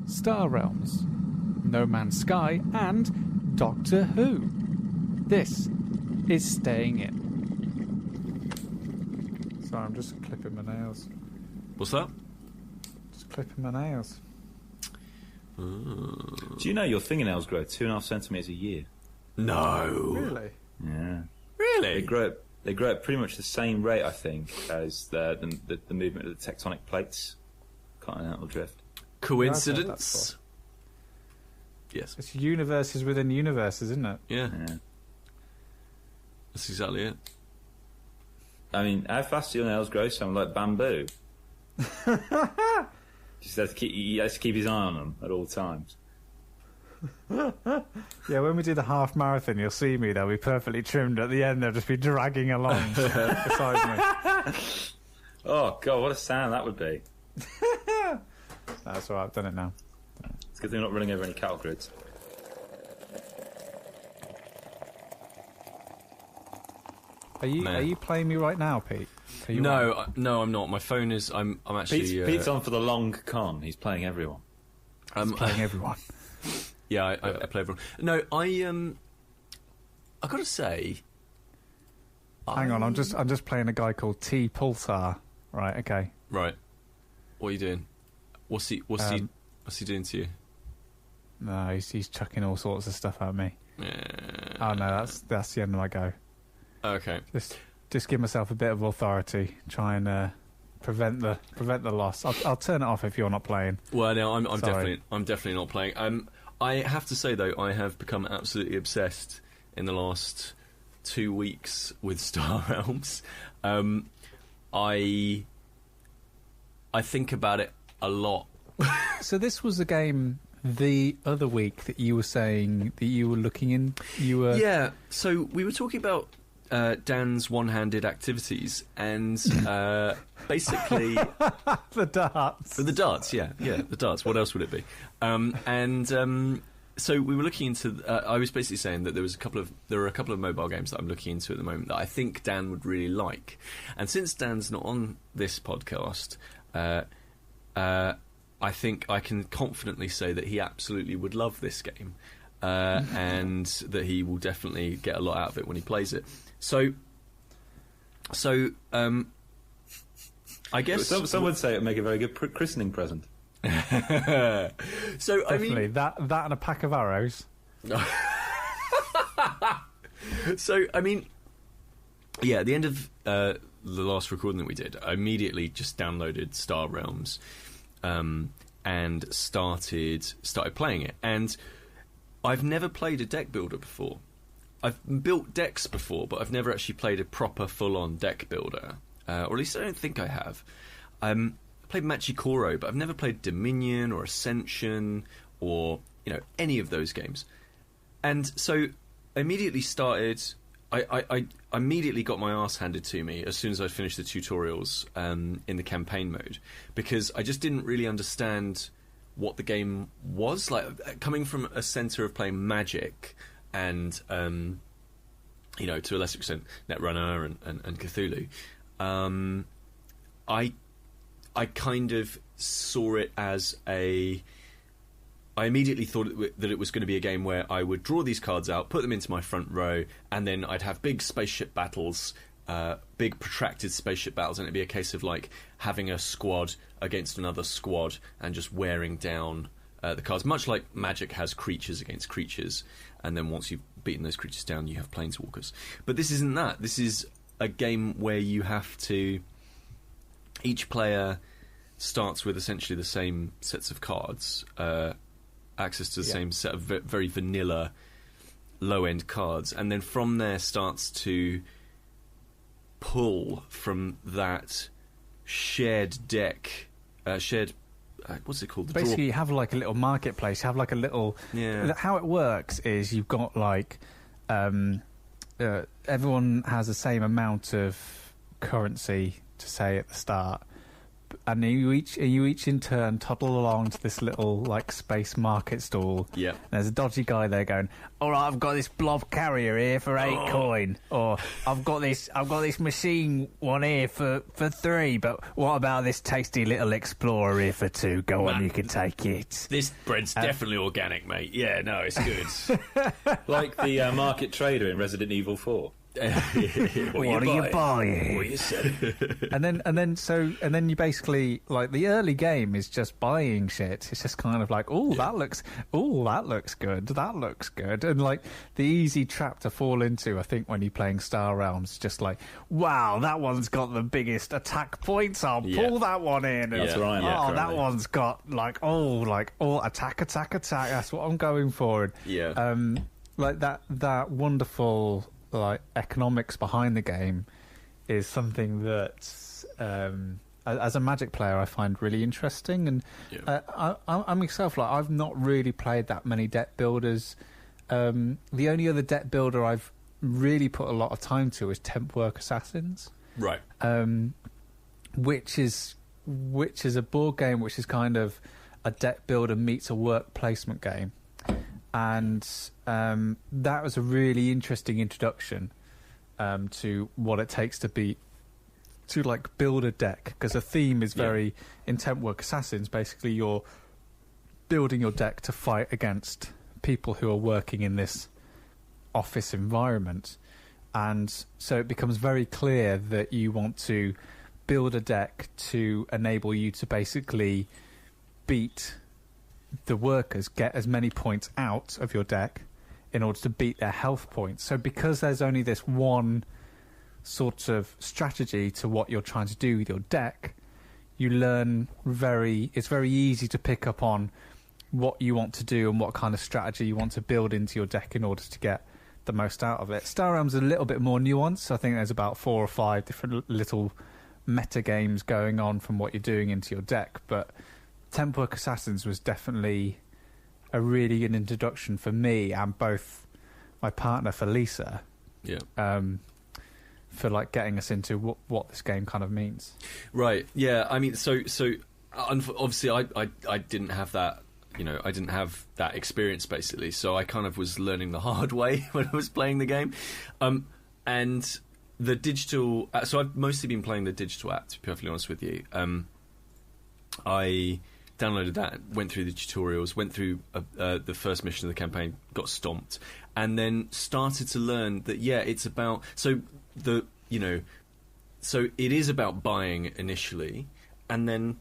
Star Realms, No Man's Sky, and Doctor Who. This is Staying In. Sorry, I'm just clipping my nails. What's that? Just clipping my nails. Do you know your fingernails grow 2.5 centimetres a year? No. Really? Yeah. Really? They grow at pretty much the same rate, I think, as the movement of the tectonic plates. Continental drift. Coincidence? Yes. It's universes within universes, isn't it? Yeah. That's exactly it. I mean, how fast do your nails grow? Something like bamboo. Just has to keep his eye on them at all times. Yeah, when we do the half marathon, you'll see me. They'll be perfectly trimmed at the end. They'll just be dragging along beside me. Oh God, what a sound that would be! That's all right. I've done it now. It's good thing we're not running over any cattle grids. Are you playing me right now, Pete? No, I'm not. My phone is. I'm actually. Pete's on for the long con. He's playing everyone. Playing everyone. Yeah, I play everyone. No, I gotta say. Hang on, I'm just playing a guy called T Pulsar. Right. Okay. Right. What are you doing? What's he doing to you? No, he's chucking all sorts of stuff at me. Yeah. Oh no, that's the end of my go. Okay. Just give myself a bit of authority. Try and prevent the loss. I'll turn it off if you're not playing. Well, no, I'm definitely not playing. I have to say though, I have become absolutely obsessed in the last 2 weeks with Star Realms. I think about it a lot. So this was a game the other week that you were saying that you were looking in. Yeah. So we were talking about Dan's one-handed activities, and basically the darts. The darts, yeah, the darts. What else would it be? So we were looking into. I was basically saying that there are a couple of mobile games that I'm looking into at the moment that I think Dan would really like. And since Dan's not on this podcast, I think I can confidently say that he absolutely would love this game, and that he will definitely get a lot out of it when he plays it. So, I guess some would say it would make a very good christening present. So definitely, that and a pack of arrows. So I mean, yeah, at the end of the last recording that we did, I immediately just downloaded Star Realms, and started playing it. And I've never played a deck builder before. I've built decks before, but I've never actually played a proper full-on deck builder, or at least I don't think I have. I played Machikoro, but I've never played Dominion or Ascension or any of those games. And so I immediately started. I immediately got my arse handed to me as soon as I finished the tutorials in the campaign mode, because I just didn't really understand what the game was like. Coming from a centre of playing Magic and to a lesser extent Netrunner and Cthulhu, I kind of saw it as I immediately thought that it was going to be a game where I would draw these cards out, put them into my front row, and then I'd have big spaceship battles, big protracted spaceship battles, and it'd be a case of like having a squad against another squad and just wearing down the cards, much like Magic has creatures against creatures, and then once you've beaten those creatures down, you have planeswalkers. But this isn't that. This is a game where you have to... Each player starts with essentially the same sets of cards, access to the same set of very vanilla low-end cards, and then from there starts to pull from that shared deck, what's it called? Basically, you have like a little marketplace. You have like a little... Yeah. How it works is you've got like... everyone has the same amount of currency, to say, at the start. and you each in turn toddle along to this little like space market stall. Yeah. There's a dodgy guy there going, "All right, I've got this blob carrier here for 8 coin, or I've got this machine one here for 3. But what about this tasty little explorer here for 2? Go on, you can take it." This bread's definitely organic, mate. Yeah, no, it's good. Like the market trader in Resident Evil 4. What are you buying? What you said. and then you basically, like, the early game is just buying shit. It's just kind of like, that looks good, that looks good. And like the easy trap to fall into, I think, when you're playing Star Realms, just like, wow, that one's got the biggest attack points, I'll pull that one in. And, That's right. that one's got attack, that's what I'm going for. And, like that wonderful like economics behind the game is something that as a Magic player I find really interesting. And I myself, like, I've not really played that many deck builders. The only other deck builder I've really put a lot of time to is Tempwork Assassins, Right. Which is a board game which is kind of a deck builder meets a work placement game. And that was a really interesting introduction to what it takes to build a deck, because the theme is very in Tempwork Assassins. Basically, you're building your deck to fight against people who are working in this office environment, and so it becomes very clear that you want to build a deck to enable you to basically beat the workers, get as many points out of your deck in order to beat their health points. So because there's only this one sort of strategy to what you're trying to do with your deck, you learn it's very easy to pick up on what you want to do and what kind of strategy you want to build into your deck in order to get the most out of it. Star Realms is a little bit more nuanced. I think there's about 4 or 5 different little meta games going on from what you're doing into your deck, but Tempwork Assassins was definitely a really good introduction for me and both my partner for Lisa. For like getting us into what this game kind of means. Right. Yeah. I mean, so obviously I didn't have that. I didn't have that experience basically. So I kind of was learning the hard way when I was playing the game, and the digital. So I've mostly been playing the digital app, to be perfectly honest with you. I downloaded that, went through the tutorials, went through the first mission of the campaign, got stomped, and then started to learn that it's about so it is about buying initially, and then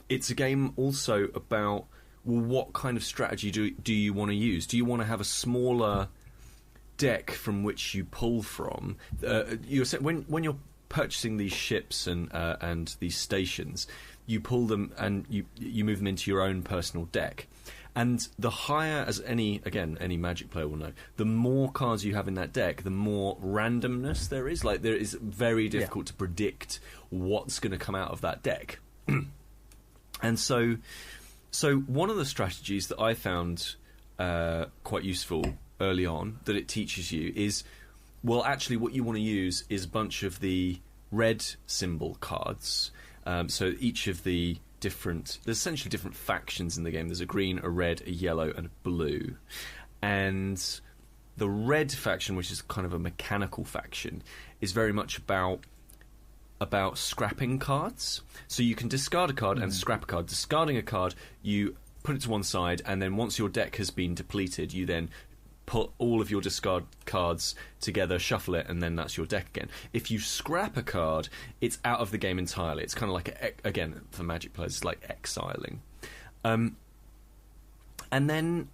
it's a game also about, well, what kind of strategy do you want to use? Do you want to have a smaller deck from which you pull from? When you're purchasing these ships and these stations, you pull them and you move them into your own personal deck. And the higher, as any Magic player will know, the more cards you have in that deck, the more randomness there is. Like, there is very difficult to predict what's going to come out of that deck. And so one of the strategies that I found quite useful early on that it teaches you is, well, actually what you want to use is a bunch of the red symbol cards. So each of the there's essentially different factions in the game. There's a green, a red, a yellow, and a blue. And the red faction, which is kind of a mechanical faction, is very much about scrapping cards. So you can discard a card and scrap a card. Discarding a card, you put it to one side, and then once your deck has been depleted, you then put all of your discard cards together, shuffle it, and then that's your deck again. If you scrap a card, it's out of the game entirely. It's kind of like, again, for Magic players, it's like exiling. And then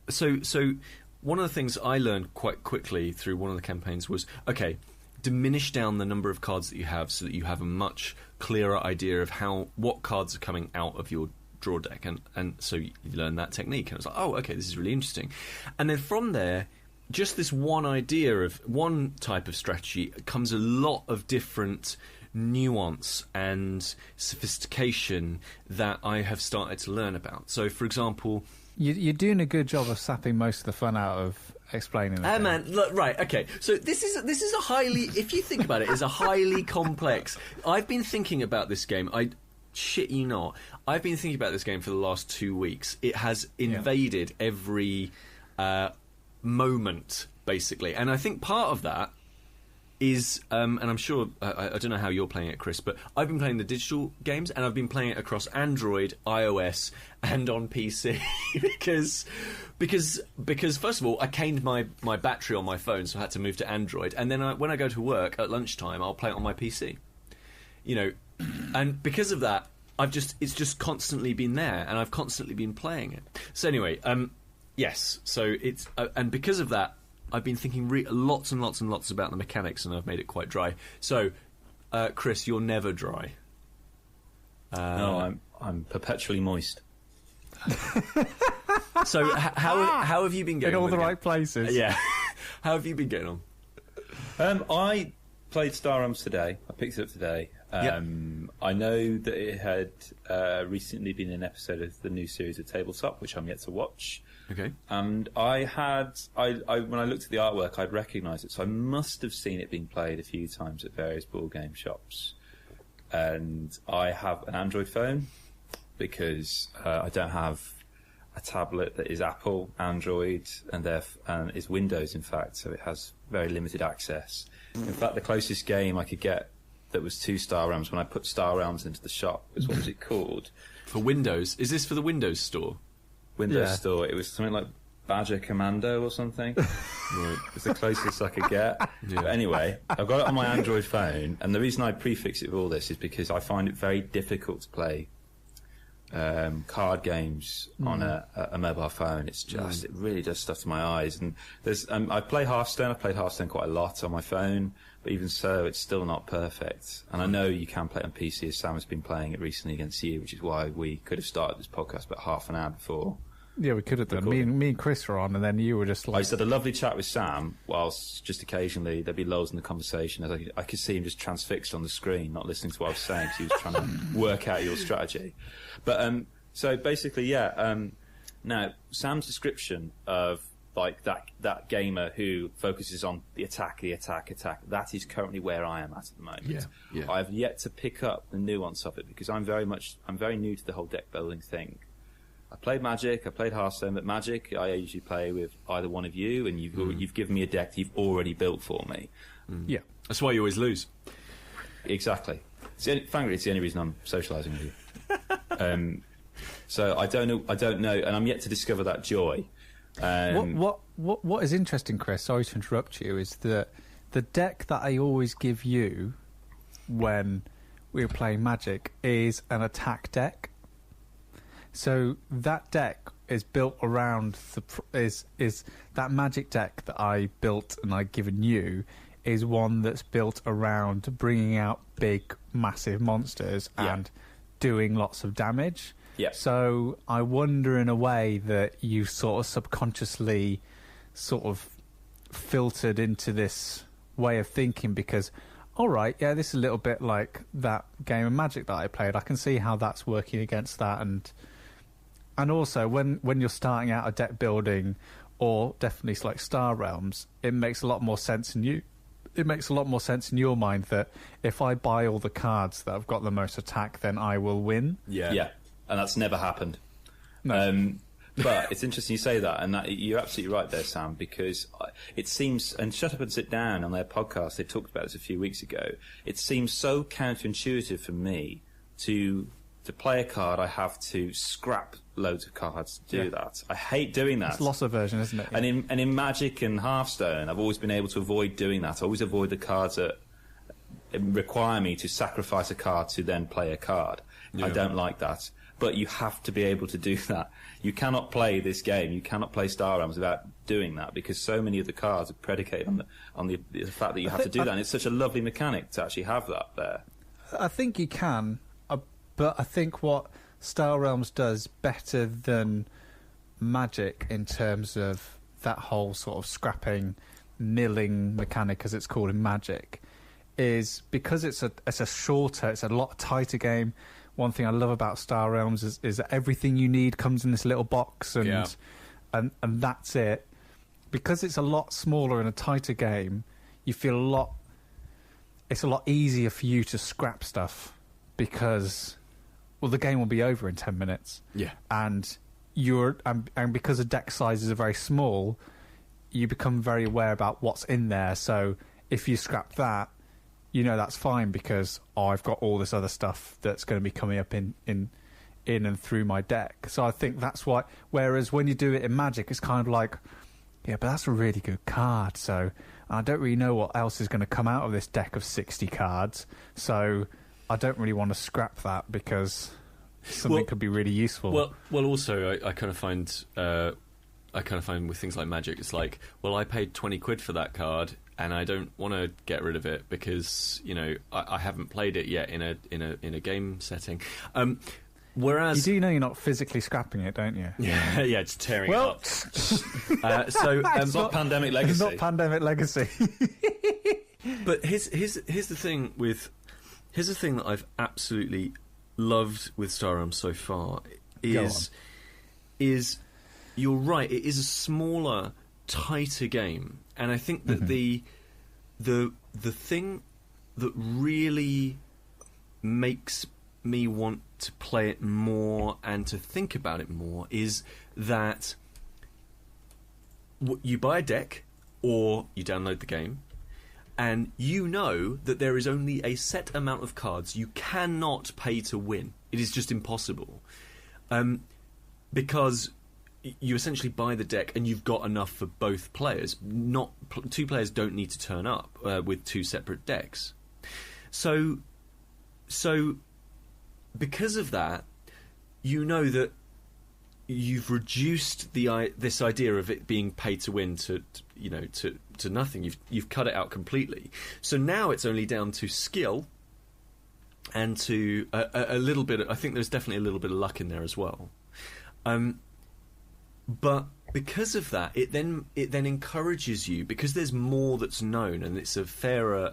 so one of the things I learned quite quickly through one of the campaigns was, okay, diminish down the number of cards that you have so that you have a much clearer idea of what cards are coming out of your draw deck, and so you learn that technique, and I was like, oh, okay, this is really interesting. And then from there, just this one idea of one type of strategy comes a lot of different nuance and sophistication that I have started to learn about. So, for example, you're doing a good job of sapping most of the fun out of explaining it. Man, look, right, okay. So this is a highly, if you think about it, is a highly complex. I've been thinking about this game. I shit you not. I've been thinking about this game for the last 2 weeks. It has invaded every moment, basically, and I think part of that is, and I'm sure, I don't know how you're playing it, Kris, but I've been playing the digital games, and I've been playing it across Android, iOS, and on PC, because first of all, I caned my battery on my phone, so I had to move to Android, and then when I go to work at lunchtime, I'll play it on my PC. You know, and because of that, it's just constantly been there, and I've constantly been playing it. So anyway, yes, so it's, and because of that, I've been thinking lots and lots and lots about the mechanics, and I've made it quite dry. So, Kris, you're never dry. No, I'm perpetually moist. So, how have you been getting in all on the with right places? Yeah. How have you been getting on? I played Star Realms today. I picked it up today. I know that it had recently been an episode of the new series of Tabletop, which I'm yet to watch. Okay. And I when I looked at the artwork, I'd recognised it, so I must have seen it being played a few times at various board game shops. And I have an Android phone because I don't have a tablet that is Apple, Android, and is Windows, in fact, so it has very limited access. In fact, the closest game I could get that was 2 Star Realms, when I put Star Realms into the shop, was, what was it called? For Windows? Is this for the Windows store? Windows Store. It was something like Badger Commando or something. It was the closest I could get. Yeah. But anyway, I've got it on my Android phone, and the reason I prefix it with all this is because I find it very difficult to play card games on a mobile phone. It's just it really does stuff to my eyes. And there's I play Hearthstone. I've played Hearthstone quite a lot on my phone, but even so, it's still not perfect. And I know you can play it on PC, as Sam has been playing it recently against you, which is why we could have started this podcast about half an hour before. Yeah, we could have done. Me and Kris were on, and then you were just like... I just had a lovely chat with Sam, whilst just occasionally there'd be lulls in the conversation, as I could see him just transfixed on the screen, not listening to what I was saying, because he was trying to work out your strategy. But so basically, now Sam's description of like that gamer who focuses on the attack, that is currently where I am at the moment. Yeah. I've yet to pick up the nuance of it, because I'm very new to the whole deck building thing. I played Magic, I played Hearthstone, but Magic I usually play with either one of you, and you've given me a deck that you've already built for me. Yeah, that's why you always lose. Exactly. Frankly, it's the only reason I'm socialising with you. So I don't know, and I'm yet to discover that joy. What is interesting, Kris, sorry to interrupt you, is that the deck that I always give you when we're playing Magic is an attack deck. So that deck is built around is that Magic deck that I built and I've given you is one that's built around bringing out big, massive monsters and doing lots of damage. Yeah. So I wonder, in a way, that you sort of subconsciously sort of filtered into this way of thinking, because, all right, yeah, this is a little bit like that game of Magic that I played. I can see how that's working against that, and also when you're starting out a deck building, or definitely like Star Realms, it makes a lot more sense in you. It makes a lot more sense in your mind that if I buy all the cards that have got the most attack, then I will win. Yeah. And that's never happened. No. But it's interesting you say that, and that you're absolutely right there, Sam, because it seems, and Shut Up and Sit Down on their podcast, they talked about this a few weeks ago, it seems so counterintuitive for me to play a card, I have to scrap loads of cards to do that. I hate doing that. It's loss aversion, isn't it? And in Magic and Hearthstone, I've always been able to avoid doing that. I always avoid the cards that require me to sacrifice a card to then play a card. Yeah. I don't like that. But you have to be able to do that. You cannot play this game, you cannot play Star Realms without doing that, because so many of the cards are predicated on the fact that you have to do that. And it's such a lovely mechanic to actually have that there. I think you can, but I think what Star Realms does better than Magic in terms of that whole sort of scrapping, milling mechanic, as it's called in Magic, is because it's a shorter, it's a lot tighter game. One thing I love about Star Realms is that everything you need comes in this little box, and that's it. because it's a lot smaller and a tighter game, you feel it's a lot easier for you to scrap stuff because, well, the game will be over in 10 minutes. Yeah. And and because the deck sizes are very small, you become very aware about what's in there. So if you scrap that, that's fine because I've got all this other stuff that's going to be coming up in and through my deck. So I think that's why. Whereas when you do it in Magic, it's kind of like, yeah, but that's a really good card. So I don't really know what else is going to come out of this deck of 60 cards. So I don't really want to scrap that because something could be really useful. Well, also I kind of find with things like Magic, it's like, well, I paid 20 quid for that card, and I don't want to get rid of it because I haven't played it yet in a game setting. Whereas you do know you're not physically scrapping it, don't you? Yeah, just tearing it up. It's not Pandemic Legacy. It's not Pandemic Legacy. But here's the thing that I've absolutely loved with Star Realms so far is you're right, it is a smaller, tighter game, and I think that the thing that really makes me want to play it more and to think about it more is that you buy a deck or you download the game, and you know that there is only a set amount of cards you cannot pay to win. It is just impossible. Because you essentially buy the deck and you've got enough for both players. Two players don't need to turn up with two separate decks. So because of that, you know that you've reduced this idea of it being pay to win to nothing. You've cut it out completely. So now it's only down to skill and to a little bit. I think there's definitely a little bit of luck in there as well. But because of that, it then encourages you, because there's more that's known and it's a fairer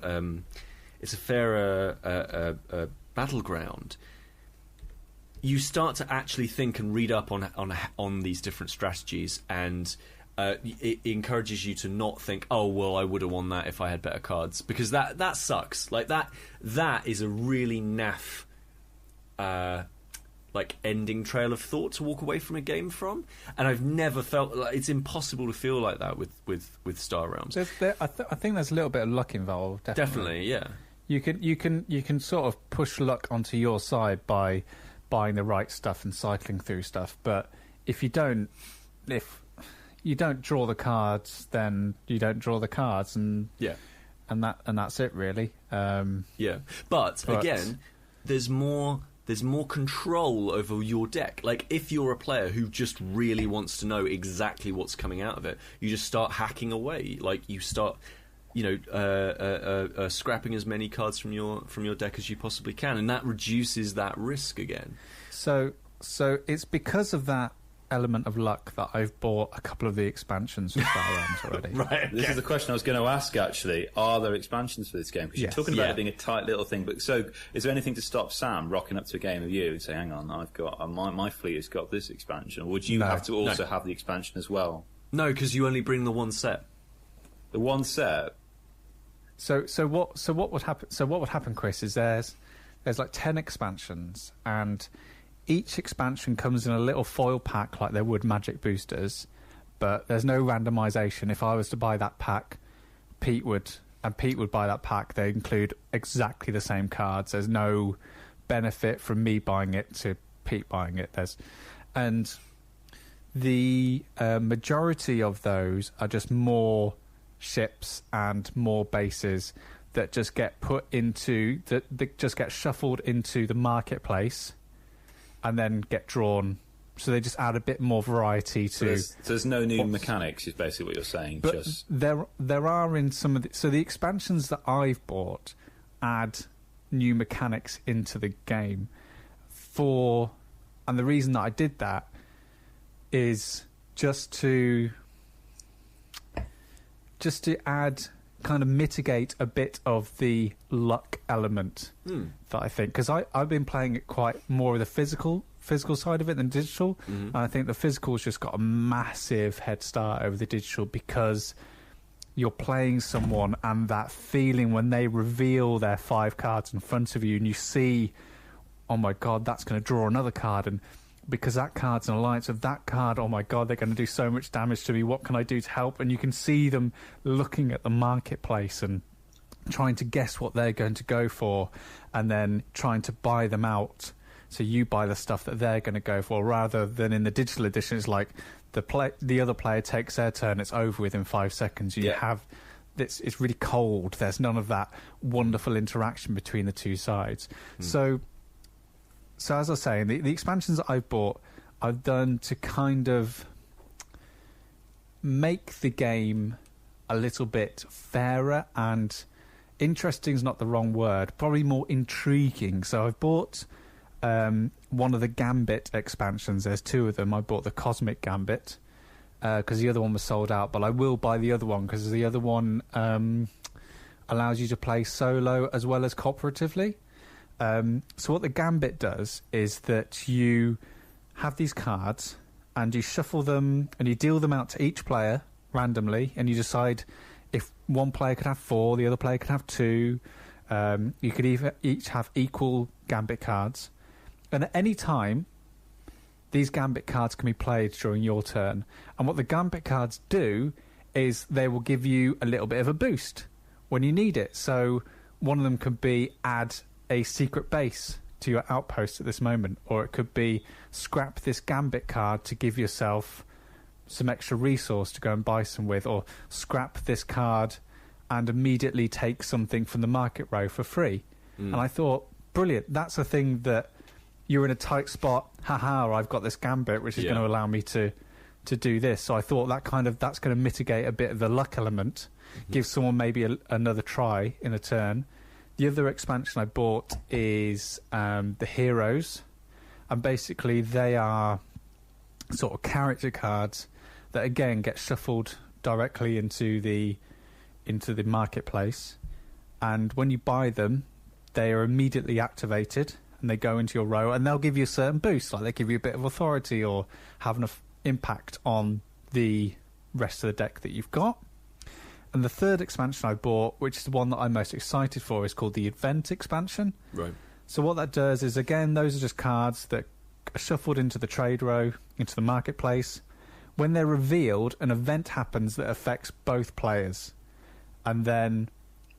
battleground. You start to actually think and read up on these different strategies, and it encourages you to not think, oh well, I would have won that if I had better cards, because that sucks. Like that is a really naff ending trail of thought to walk away from a game from, and I've never felt like it's impossible to feel like that with Star Realms. I think there's a little bit of luck involved. Definitely, yeah. You can sort of push luck onto your side by buying the right stuff and cycling through stuff, but if you don't draw the cards, then you don't draw the cards, and that's it really. But again, there's more control over your deck. Like, if you're a player who just really wants to know exactly what's coming out of it, you just start hacking away. Like, you start scrapping as many cards from your deck as you possibly can, and that reduces that risk again. So it's because of that element of luck that I've bought a couple of the expansions for Star Realms already. Right. This is the question I was going to ask, actually. Are there expansions for this game? Because you're talking about it being a tight little thing. But so, is there anything to stop Sam rocking up to a game of you and say, hang on, I've got my fleet has got this expansion? Or would you have to also have the expansion as well? No, because you only bring the one set. The one set? So what would happen? So what would happen, Chris, is there's like 10 expansions, and each expansion comes in a little foil pack like there would Magic boosters, but there's no randomization. If I was to buy that pack, Pete would buy that pack. They include exactly the same cards. There's no benefit from me buying it to Pete buying it. And the majority of those are just more ships and more bases that just get put into that just get shuffled into the marketplace and then get drawn. So they just add a bit more variety to. So there's no new mechanics, is basically what you're saying. But just there are in some of the expansions that I've bought add new mechanics into the game and the reason that I did that is just to kind of mitigate a bit of the luck element that I think, because I've been playing it quite more of the physical physical side of it than digital. Mm-hmm. And I think the physical's just got a massive head start over the digital because you're playing someone and that feeling when they reveal their 5 cards in front of you and you see, oh my God, that's going to draw another card. And because that card's an alliance of that card, oh my God, they're going to do so much damage to me. What can I do to help? And you can see them looking at the marketplace and trying to guess what they're going to go for and then trying to buy them out. So you buy the stuff that they're going to go for, rather than in the digital edition, it's like the other player takes their turn, it's over within 5 seconds. You have this, it's really cold. There's none of that wonderful interaction between the two sides. So as I was saying, the expansions that I've bought, I've done to kind of make the game a little bit fairer, and interesting is not the wrong word, probably more intriguing. So I've bought one of the Gambit expansions. There's 2 of them. I bought the Cosmic Gambit because the other one was sold out, but I will buy the other one because the other one allows you to play solo as well as cooperatively. So what the Gambit does is that you have these cards and you shuffle them and you deal them out to each player randomly, and you decide if one player could have 4, the other player could have 2. You could each have equal Gambit cards. And at any time, these Gambit cards can be played during your turn. And what the Gambit cards do is they will give you a little bit of a boost when you need it. So one of them could be add a secret base to your outpost at this moment, or it could be scrap this Gambit card to give yourself some extra resource to go and buy some with, or scrap this card and immediately take something from the market row for free. And I thought, brilliant, that's a thing that you're in a tight spot, haha, I've got this Gambit which is going to allow me to do this. So I thought that's going to mitigate a bit of the luck element, give someone maybe another try in a turn. The other expansion I bought is the Heroes, and basically they are sort of character cards that again get shuffled directly into the marketplace, and when you buy them, they are immediately activated and they go into your row, and they'll give you a certain boost, like they give you a bit of authority or have enough impact on the rest of the deck that you've got. And the third expansion I bought, which is the one that I'm most excited for, is called the Event expansion. Right. So what that does is, again, those are just cards that are shuffled into the trade row, into the marketplace. When they're revealed, an event happens that affects both players. And then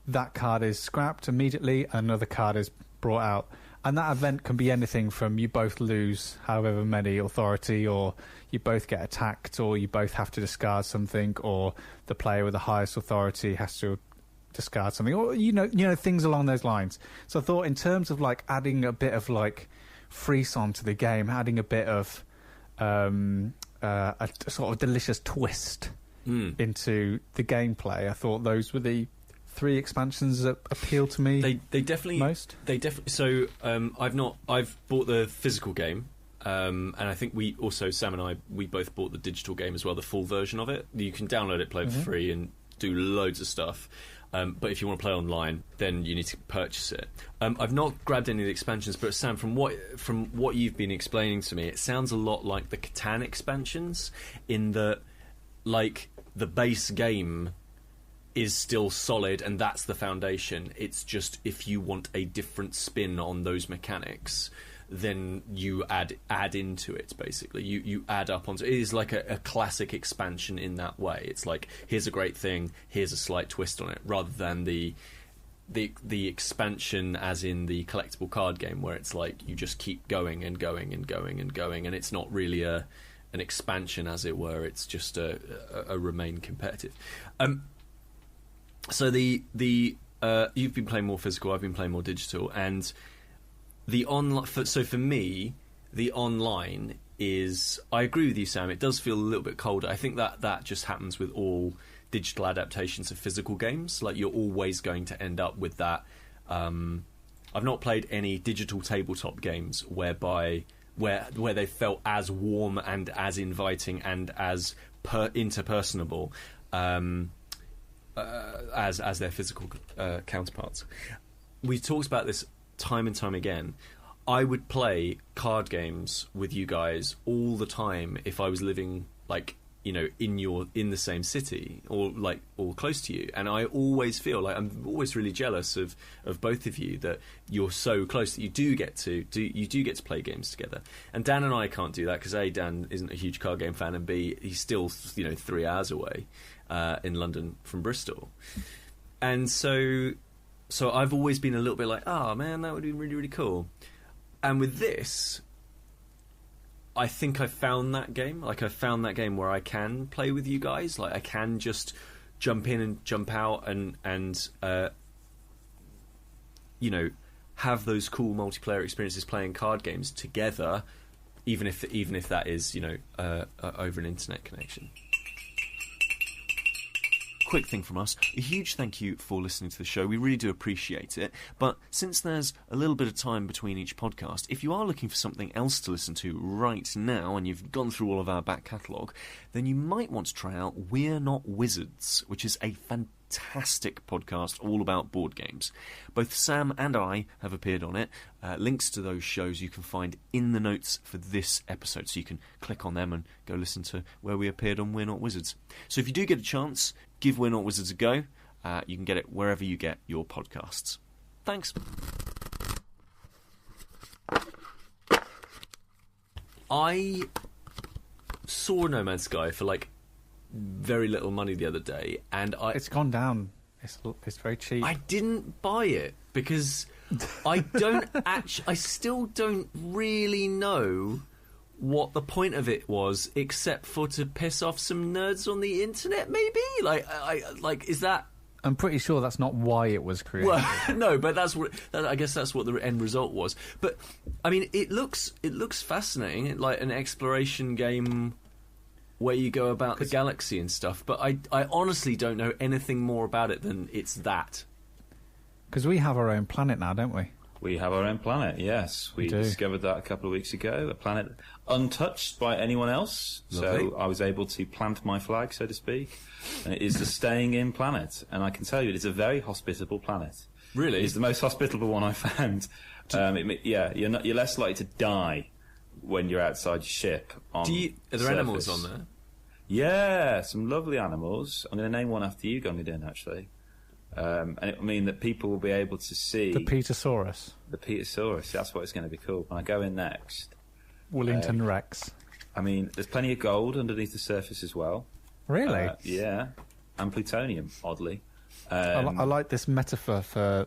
that card is scrapped immediately, and another card is brought out. And that event can be anything from you both lose however many authority, or you both get attacked, or you both have to discard something, or the player with the highest authority has to discard something, or you know things along those lines. So I thought, in terms of like adding a bit of like frisson to the game, adding a bit of a sort of delicious twist into the gameplay, I thought those were the 3 expansions that appeal to me. They definitely most. They definitely. So I've bought the physical game, and I think Sam and I both bought the digital game as well, the full version of it. You can download it, play it for free, and do loads of stuff. But if you want to play online, then you need to purchase it. I've not grabbed any of the expansions, but Sam, from what you've been explaining to me, it sounds a lot like the Catan expansions, in that like the base game is still solid and that's the foundation. It's just if you want a different spin on those mechanics, then you add into it. Basically, you add up onto it. It is like a classic expansion in that way. It's like, here's a great thing, here's a slight twist on it, rather than the expansion as in the collectible card game, where it's like you just keep going and going and going and going, and it's not really an expansion, as it were. It's just a remain competitive. So you've been playing more physical, I've been playing more digital, and the online. So for me, the online is. I agree with you, Sam. It does feel a little bit colder. I think that just happens with all digital adaptations of physical games. Like, you're always going to end up with that. I've not played any digital tabletop games where they felt as warm and as inviting and as interpersonable as their physical counterparts. We talked about this time and time again. I would play card games with you guys all the time if I was living, like, you know, in the same city or close to you. And I always feel like I'm always really jealous of both of you, that you're so close that you do get to play games together. And Dan and I can't do that because A, Dan isn't a huge card game fan, and B, he's still 3 hours away in London from Bristol. And so I've always been a little bit like, oh man, that would be really, really cool. And with this, I think I found that game. Like, I found that game where I can play with you guys. Like, I can just jump in and jump out and have those cool multiplayer experiences playing card games together, even if that is, over an internet connection. Quick thing from us, a huge thank you for listening to the show. We really do appreciate it. But since there's a little bit of time between each podcast, if you are looking for something else to listen to right now and you've gone through all of our back catalogue, then you might want to try out We're Not Wizards, which is a fantastic podcast all about board games. Both Sam and I have appeared on it. Links to those shows you can find in the notes for this episode, so you can click on them and go listen to where we appeared on We're Not Wizards. So if you do get a chance, give We're Not Wizards a go. You can get it wherever you get your podcasts. Thanks. I saw No Man's Sky for very little money the other day, and it's gone down. It's very cheap. I didn't buy it because I still don't really know what the point of it was, except for to piss off some nerds on the internet, maybe? Is that... I'm pretty sure that's not why it was created. Well, no, but I guess that's what the end result was. But, I mean, it looks fascinating, like an exploration game where you go about the galaxy and stuff, but I honestly don't know anything more about it than it's that. Because we have our own planet now, don't we? We have our own planet, yes. We discovered that a couple of weeks ago, a planet untouched by anyone else. Lovely. So I was able to plant my flag, so to speak. And it is the staying in planet. And I can tell you, it is a very hospitable planet. Really? It's the most hospitable one I found. You're less likely to die when you're outside your ship. Are there animals on there? Yeah, some lovely animals. I'm going to name one after you, Gungadin, actually. And it will mean that people will be able to see... The Petasaurus. The Petasaurus, that's what it's going to be called. When I go in next... Wellington Rex. I mean, there's plenty of gold underneath the surface as well. Really? Yeah. And plutonium, oddly. I like this metaphor for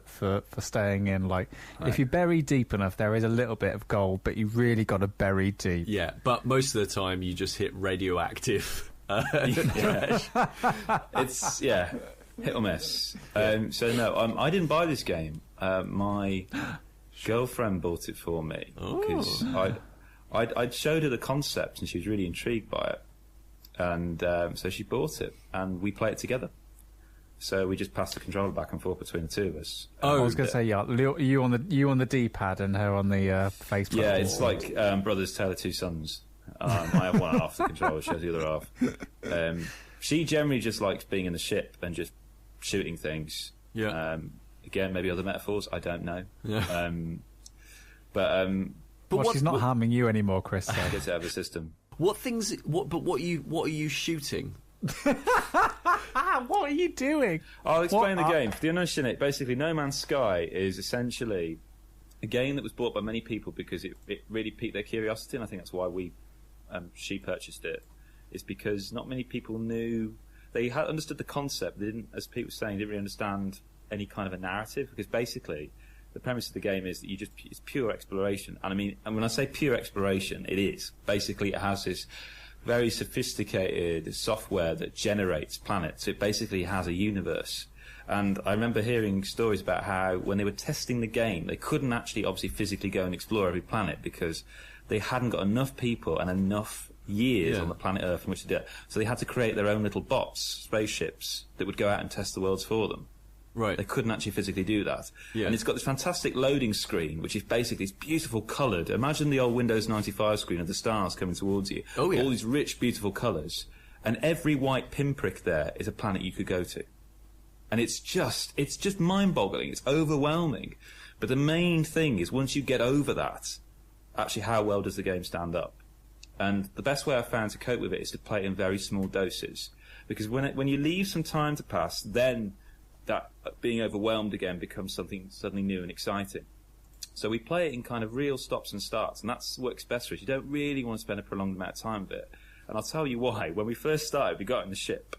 staying in. If you bury deep enough, there is a little bit of gold, but you really got to bury deep. Yeah, but most of the time you just hit radioactive. It's, hit or miss. No, I didn't buy this game. My girlfriend bought it for me because I'd showed her the concept and she was really intrigued by it, and so she bought it and we play it together. So we just passed the controller back and forth between the two of us. I was going to say, you on the D-pad and her on the face button. Yeah, it's like brothers tale of two sons. I have one half the controller, she has the other half. She generally just likes being in the ship and just shooting things. Yeah. Again, maybe other metaphors. I don't know. Yeah. But she's not harming you anymore, Chris. So. Gets out of the system. What are you shooting? What are you doing? I'll explain the game. For the uninitiated, basically, No Man's Sky is essentially a game that was bought by many people because it really piqued their curiosity, and I think that's why she purchased it. It's because not many people knew. They had understood the concept. They didn't, as Pete was saying, didn't really understand any kind of a narrative, because basically the premise of the game is that it's pure exploration. And when I say pure exploration, it is. Basically, it has this very sophisticated software that generates planets. It basically has a universe. And I remember hearing stories about how when they were testing the game, they couldn't actually obviously physically go and explore every planet because they hadn't got enough people and enough years on the planet Earth in which to do it. So they had to create their own little bots, spaceships, that would go out and test the worlds for them. Right. They couldn't actually physically do that. Yeah. And it's got this fantastic loading screen, which is basically this beautiful coloured. Imagine the old Windows 95 screen of the stars coming towards you. Oh, yeah. All these rich, beautiful colours. And every white pinprick there is a planet you could go to. And it's just mind-boggling. It's overwhelming. But the main thing is, once you get over that, actually how well does the game stand up? And the best way I've found to cope with it is to play it in very small doses. Because when you leave some time to pass, then that being overwhelmed again becomes something suddenly new and exciting. So we play it in kind of real stops and starts, and that works best for us. You don't really want to spend a prolonged amount of time with it. And I'll tell you why. When we first started, we got in the ship,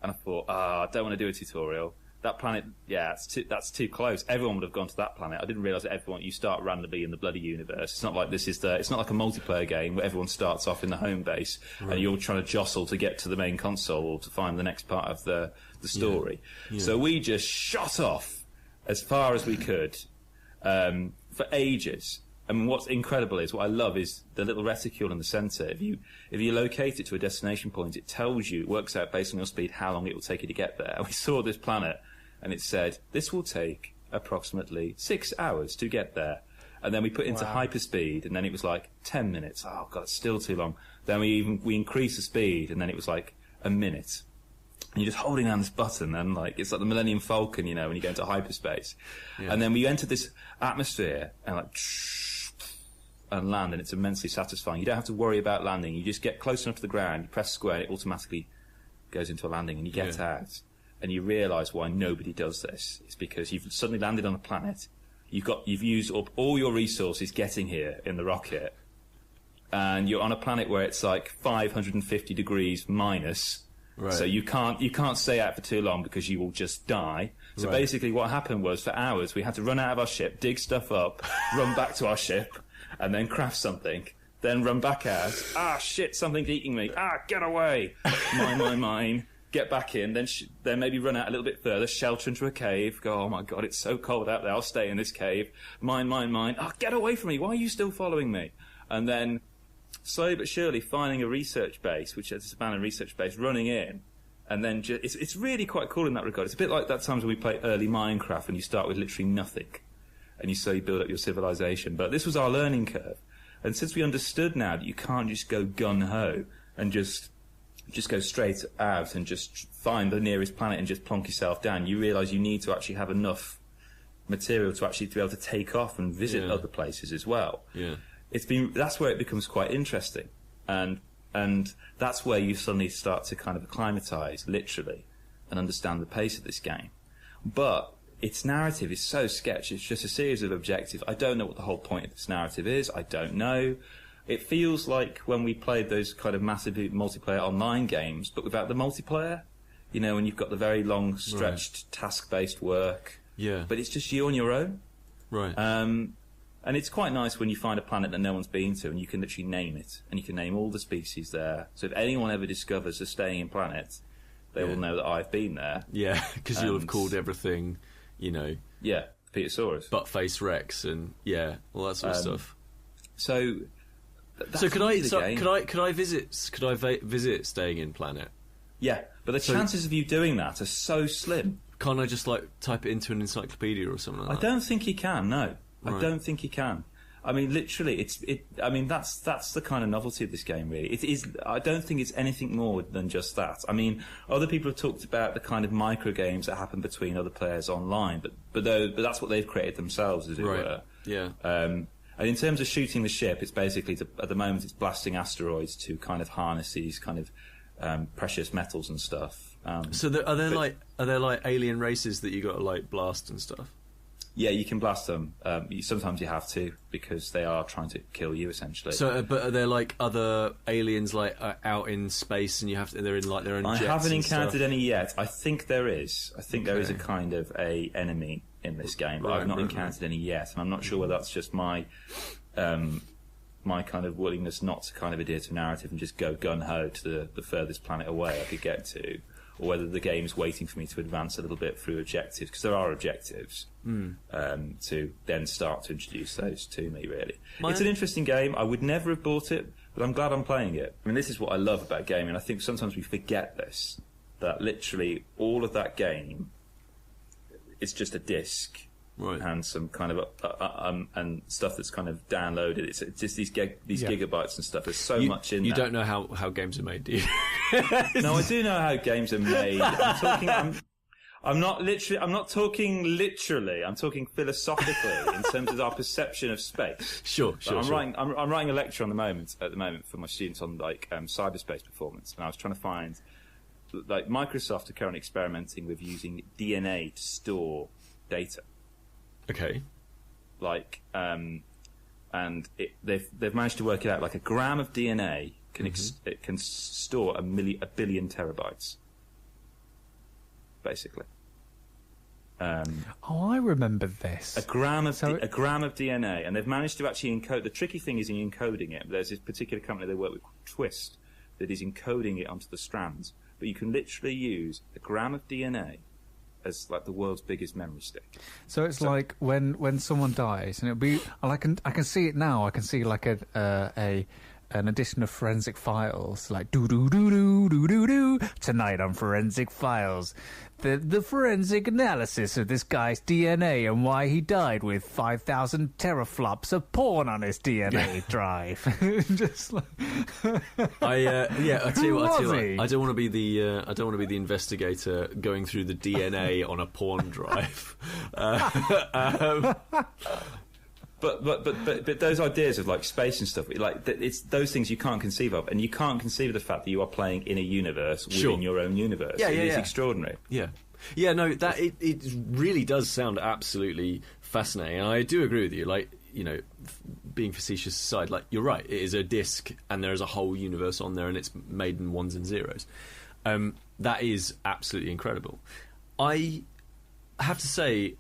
and I thought, I don't want to do a tutorial. That planet, that's too close. Everyone would have gone to that planet. I didn't realise that you start randomly in the bloody universe. It's not like it's not like a multiplayer game where everyone starts off in the home base and you're trying to jostle to get to the main console or to find the next part of the story. Yeah. So we just shot off as far as we could for ages. And what's incredible is, what I love is the little reticule in the centre. If you locate it to a destination point, it works out based on your speed how long it will take you to get there. And we saw this planet, and it said, this will take approximately 6 hours to get there. And then we put into hyperspeed, and then it was like 10 minutes. Oh, God, it's still too long. Then we increased the speed, and then it was like a minute. And you're just holding down this button, and it's like the Millennium Falcon, when you go into hyperspace. Yeah. And then we entered this atmosphere, and and land, and it's immensely satisfying. You don't have to worry about landing. You just get close enough to the ground, you press square, and it automatically goes into a landing, and you get out, and you realise why nobody does this. It's because you've suddenly landed on a planet, you've used up all your resources getting here in the rocket, and you're on a planet where it's like 550 degrees minus. Right. So you can't stay out for too long because you will just die. So basically what happened was, for hours, we had to run out of our ship, dig stuff up, run back to our ship, and then craft something, then run back out. Shit, something's eating me. Get away. Mine. Get back in, then maybe run out a little bit further, shelter into a cave, go, oh my God, it's so cold out there, I'll stay in this cave. Mine. Get away from me. Why are you still following me? And then, slowly but surely, finding a research base, which is a abandoned research base, running in, and then it's really quite cool in that regard. It's a bit like that times when we play early Minecraft and you start with literally nothing, and you slowly build up your civilization. But this was our learning curve. And since we understood now that you can't just go gun-ho and just go straight out and just find the nearest planet and just plonk yourself down, you realise you need to actually have enough material to actually be able to take off and visit other places as well. Yeah. That's where it becomes quite interesting. And that's where you suddenly start to kind of acclimatise, literally, and understand the pace of this game. But its narrative is so sketchy. It's just a series of objectives. I don't know what the whole point of this narrative is. I don't know. It feels like when we played those kind of massive multiplayer online games, but without the multiplayer. When you've got the very long, stretched, task-based work. Yeah. But it's just you on your own. Right. And it's quite nice when you find a planet that no one's been to, and you can literally name it, and you can name all the species there. So if anyone ever discovers a staying planet, they will know that I've been there. Yeah, because you'll have called everything, Yeah, Petersaurus, Buttface Rex, and all that sort of stuff. So could I visit Staying in Planet? Yeah, but the chances of you doing that are so slim. Can't I just type it into an encyclopedia or something like that? I don't think you can. No. Right. I don't think you can. I mean, literally, that's the kind of novelty of this game, really. It is. I don't think it's anything more than just that. I mean, other people have talked about the kind of micro games that happen between other players online, but that's what they've created themselves, as it were. Yeah. And in terms of shooting the ship, it's basically at the moment it's blasting asteroids to kind of harness these kind of precious metals and stuff. So are there like alien races that you got to blast and stuff? Yeah, you can blast them. Sometimes you have to, because they are trying to kill you, essentially. So, but are there other aliens out in space, and they're in their own jets? I haven't encountered any yet. I think there is. I think there is a kind of a enemy in this game, but I've not encountered any yet, and I'm not sure whether that's just my kind of willingness not to kind of adhere to narrative and just go gun ho to the furthest planet away I could get to, or whether the game's waiting for me to advance a little bit through objectives, because there are objectives, to then start to introduce those to me, really. It's an interesting game. I would never have bought it, but I'm glad I'm playing it. I mean, this is what I love about gaming. I think sometimes we forget this, that literally all of that game is just a disc. Right. And some kind of and stuff that's kind of downloaded. It's just these gigabytes and stuff. There's so much in. You don't know how games are made, do you? No, I do know how games are made. I'm I'm not talking literally. I'm talking philosophically in terms of our perception of space. Sure. I'm writing a lecture at the moment for my students on cyberspace performance, and I was trying to find Microsoft are currently experimenting with using DNA to store data. Okay. And they've managed to work it out. Like a gram of DNA can store a billion terabytes, basically. I remember this. A gram of DNA, and they've managed to actually encode. The tricky thing is in encoding it. There's this particular company they work with, Twist, that is encoding it onto the strands. But you can literally use a gram of DNA as like the world's biggest memory stick. So it's like when someone dies, and it'll be. I can see it now. I can see like an edition of Forensic Files, like do do do do do do do. Tonight on Forensic Files, the forensic analysis of this guy's DNA and why he died with 5,000 teraflops of porn on his DNA drive. Just like I tell you what. I don't want to be the investigator going through the DNA on a porn drive. But those ideas of like space and stuff, like it's those things you can't conceive of, and you can't conceive of the fact that you are playing in a universe within your own universe. It is extraordinary. Yeah. No, that it really does sound absolutely fascinating. And I do agree with you. Like, you know, being facetious aside, like you're right. It is a disc, and there is a whole universe on there, and it's made in ones and zeros. That is absolutely incredible. I have to say,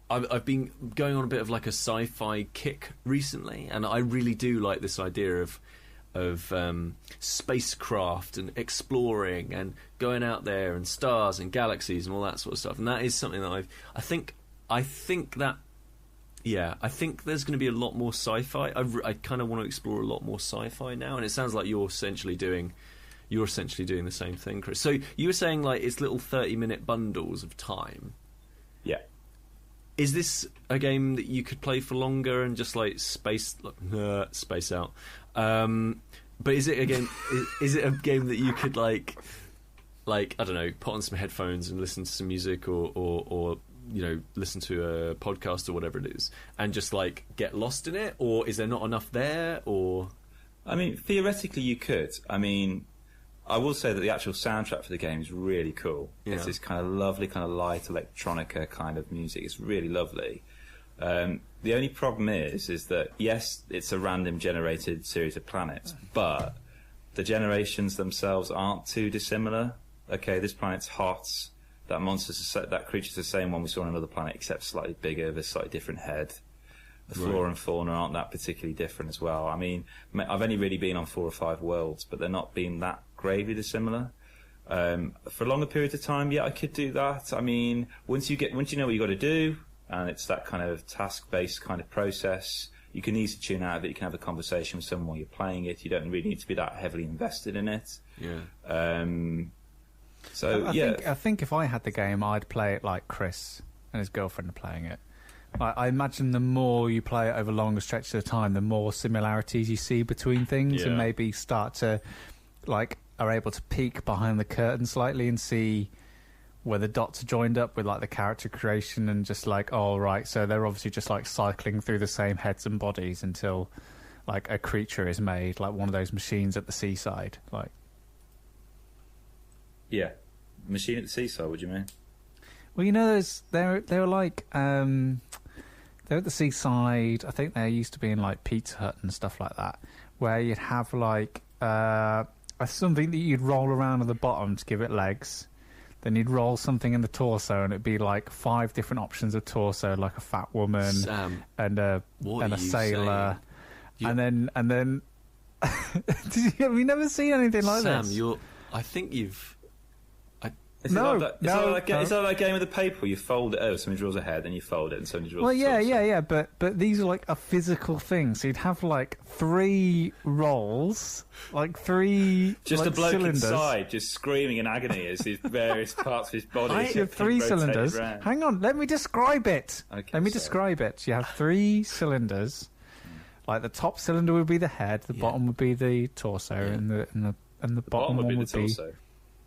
I've been going on a bit of like a sci-fi kick recently, and I really do like this idea of spacecraft and exploring and going out there and stars and galaxies and all that sort of stuff. And that is something that I think there's going to be a lot more sci-fi. I kind of want to explore a lot more sci-fi now, and it sounds like you're essentially doing the same thing, Kris. So you were saying like it's little 30-minute bundles of time. Yeah. Is this a game that you could play for longer and just like space out? But is it a game? Is it a game that you could like I don't know, put on some headphones and listen to some music, or you know, listen to a podcast or whatever it is, and just like get lost in it? Or is there not enough there? Or I mean, theoretically, you could. I mean, I will say that the actual soundtrack for the game is really cool. Yeah. It's this kind of lovely, kind of light electronica kind of music. It's really lovely. The only problem is that, yes, it's a random generated series of planets, but the generations themselves aren't too dissimilar. Okay, this planet's hot. That creature's the same one we saw on another planet, except slightly bigger, with a slightly different head. The flora and fauna aren't that particularly different as well. I mean, I've only really been on 4 or 5 worlds, but they're not being that gravely dissimilar. For longer periods of time, yeah, I could do that. I mean, once you know what you got to do, and it's that kind of task-based kind of process, you can easily tune out of it. You can have a conversation with someone while you're playing it. You don't really need to be that heavily invested in it. Yeah. I think if I had the game, I'd play it like Kris and his girlfriend are playing it. I imagine the more you play it over longer stretches of time, the more similarities you see between things, and maybe start to are able to peek behind the curtain slightly and see where the dots are joined up with like the character creation, and just like, oh right, so they're obviously just like cycling through the same heads and bodies until like a creature is made, like one of those machines at the seaside. Like, yeah, machine at the seaside. What do you mean? Well, you know, they're like they're at the seaside. I think they used to be in like Pizza Hut and stuff like that, where you'd have like something that you'd roll around at the bottom to give it legs. Then you'd roll something in the torso, and it'd be like 5 different options of torso, like a fat woman and a sailor, and then. Have you never seen anything like this? Sam, I think you've. Is it like that game of the paper where you fold it over, somebody draws a head, then you fold it, and somebody draws a torso? Yeah, but these are like a physical thing. So you'd have like 3 rolls, like 3 just like, a bloke cylinders. Inside, just screaming in agony as his various parts of his body. You have 3 cylinders. Around. Hang on, let me describe it. Okay, describe it. You have 3 cylinders. Like the top cylinder would be the head, the bottom would be the torso, and the bottom one would be would the torso.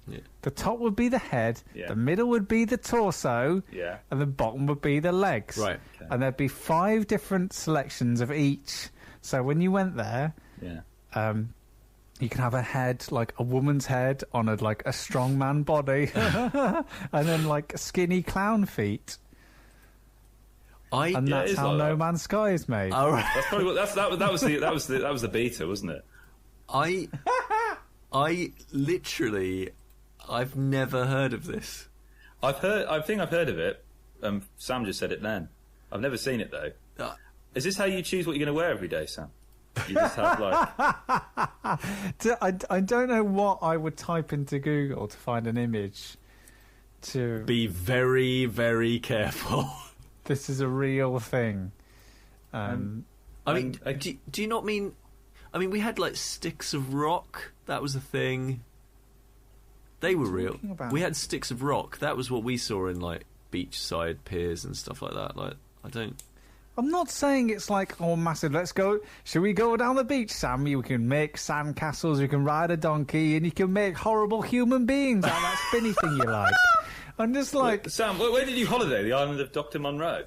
Yeah. The top would be the head, Yeah. the middle would be the torso, Yeah. and the bottom would be the legs. Right. Okay. And there'd be 5 different selections of each. So when you went there, Yeah. you can have a head, like a woman's head on a strongman body, and then like skinny clown feet. And that's it's how like No that. Man's Sky is made. All right. That's probably what, that was the beta, wasn't it? I literally, I've never heard of this. I think I've heard of it. Sam just said it then. I've never seen it though. Is this how you choose what you're going to wear every day, Sam? You just have like. I don't know what I would type into Google to find an image. To Be very, very careful. this is a real thing. I mean, do you not mean? I mean, we had like sticks of rock. That was a thing. They were real. talking about? We had sticks of rock. That was what we saw in like beachside piers and stuff like that. Like, I don't. I'm not saying it's like, oh, massive, let's go. Should we go down the beach, Sam? We can make sandcastles, we can ride a donkey, and you can make horrible human beings out of that spinny thing you like. I'm just like... Sam, where did you holiday? The island of Dr. Monroe?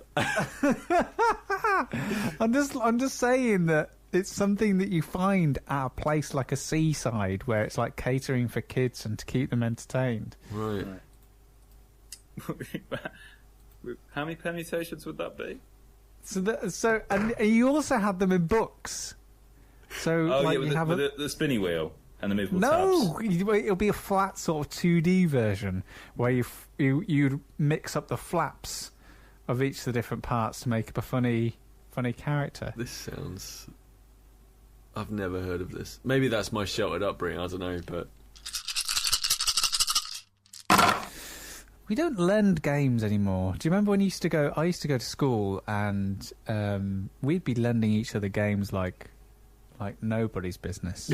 I'm just saying that it's something that you find at a place like a seaside where it's like catering for kids and to keep them entertained. Right. How many permutations would that be? And you also had them in books. So like you have the spinny wheel and the movable tabs. No, it'll be a flat sort of 2D version where you mix up the flaps of each of the different parts to make up a funny character. This sounds. I've never heard of this. Maybe that's my sheltered upbringing. I don't know, but We don't lend games anymore. Do you remember when I used to go to school and we'd be lending each other games like nobody's business.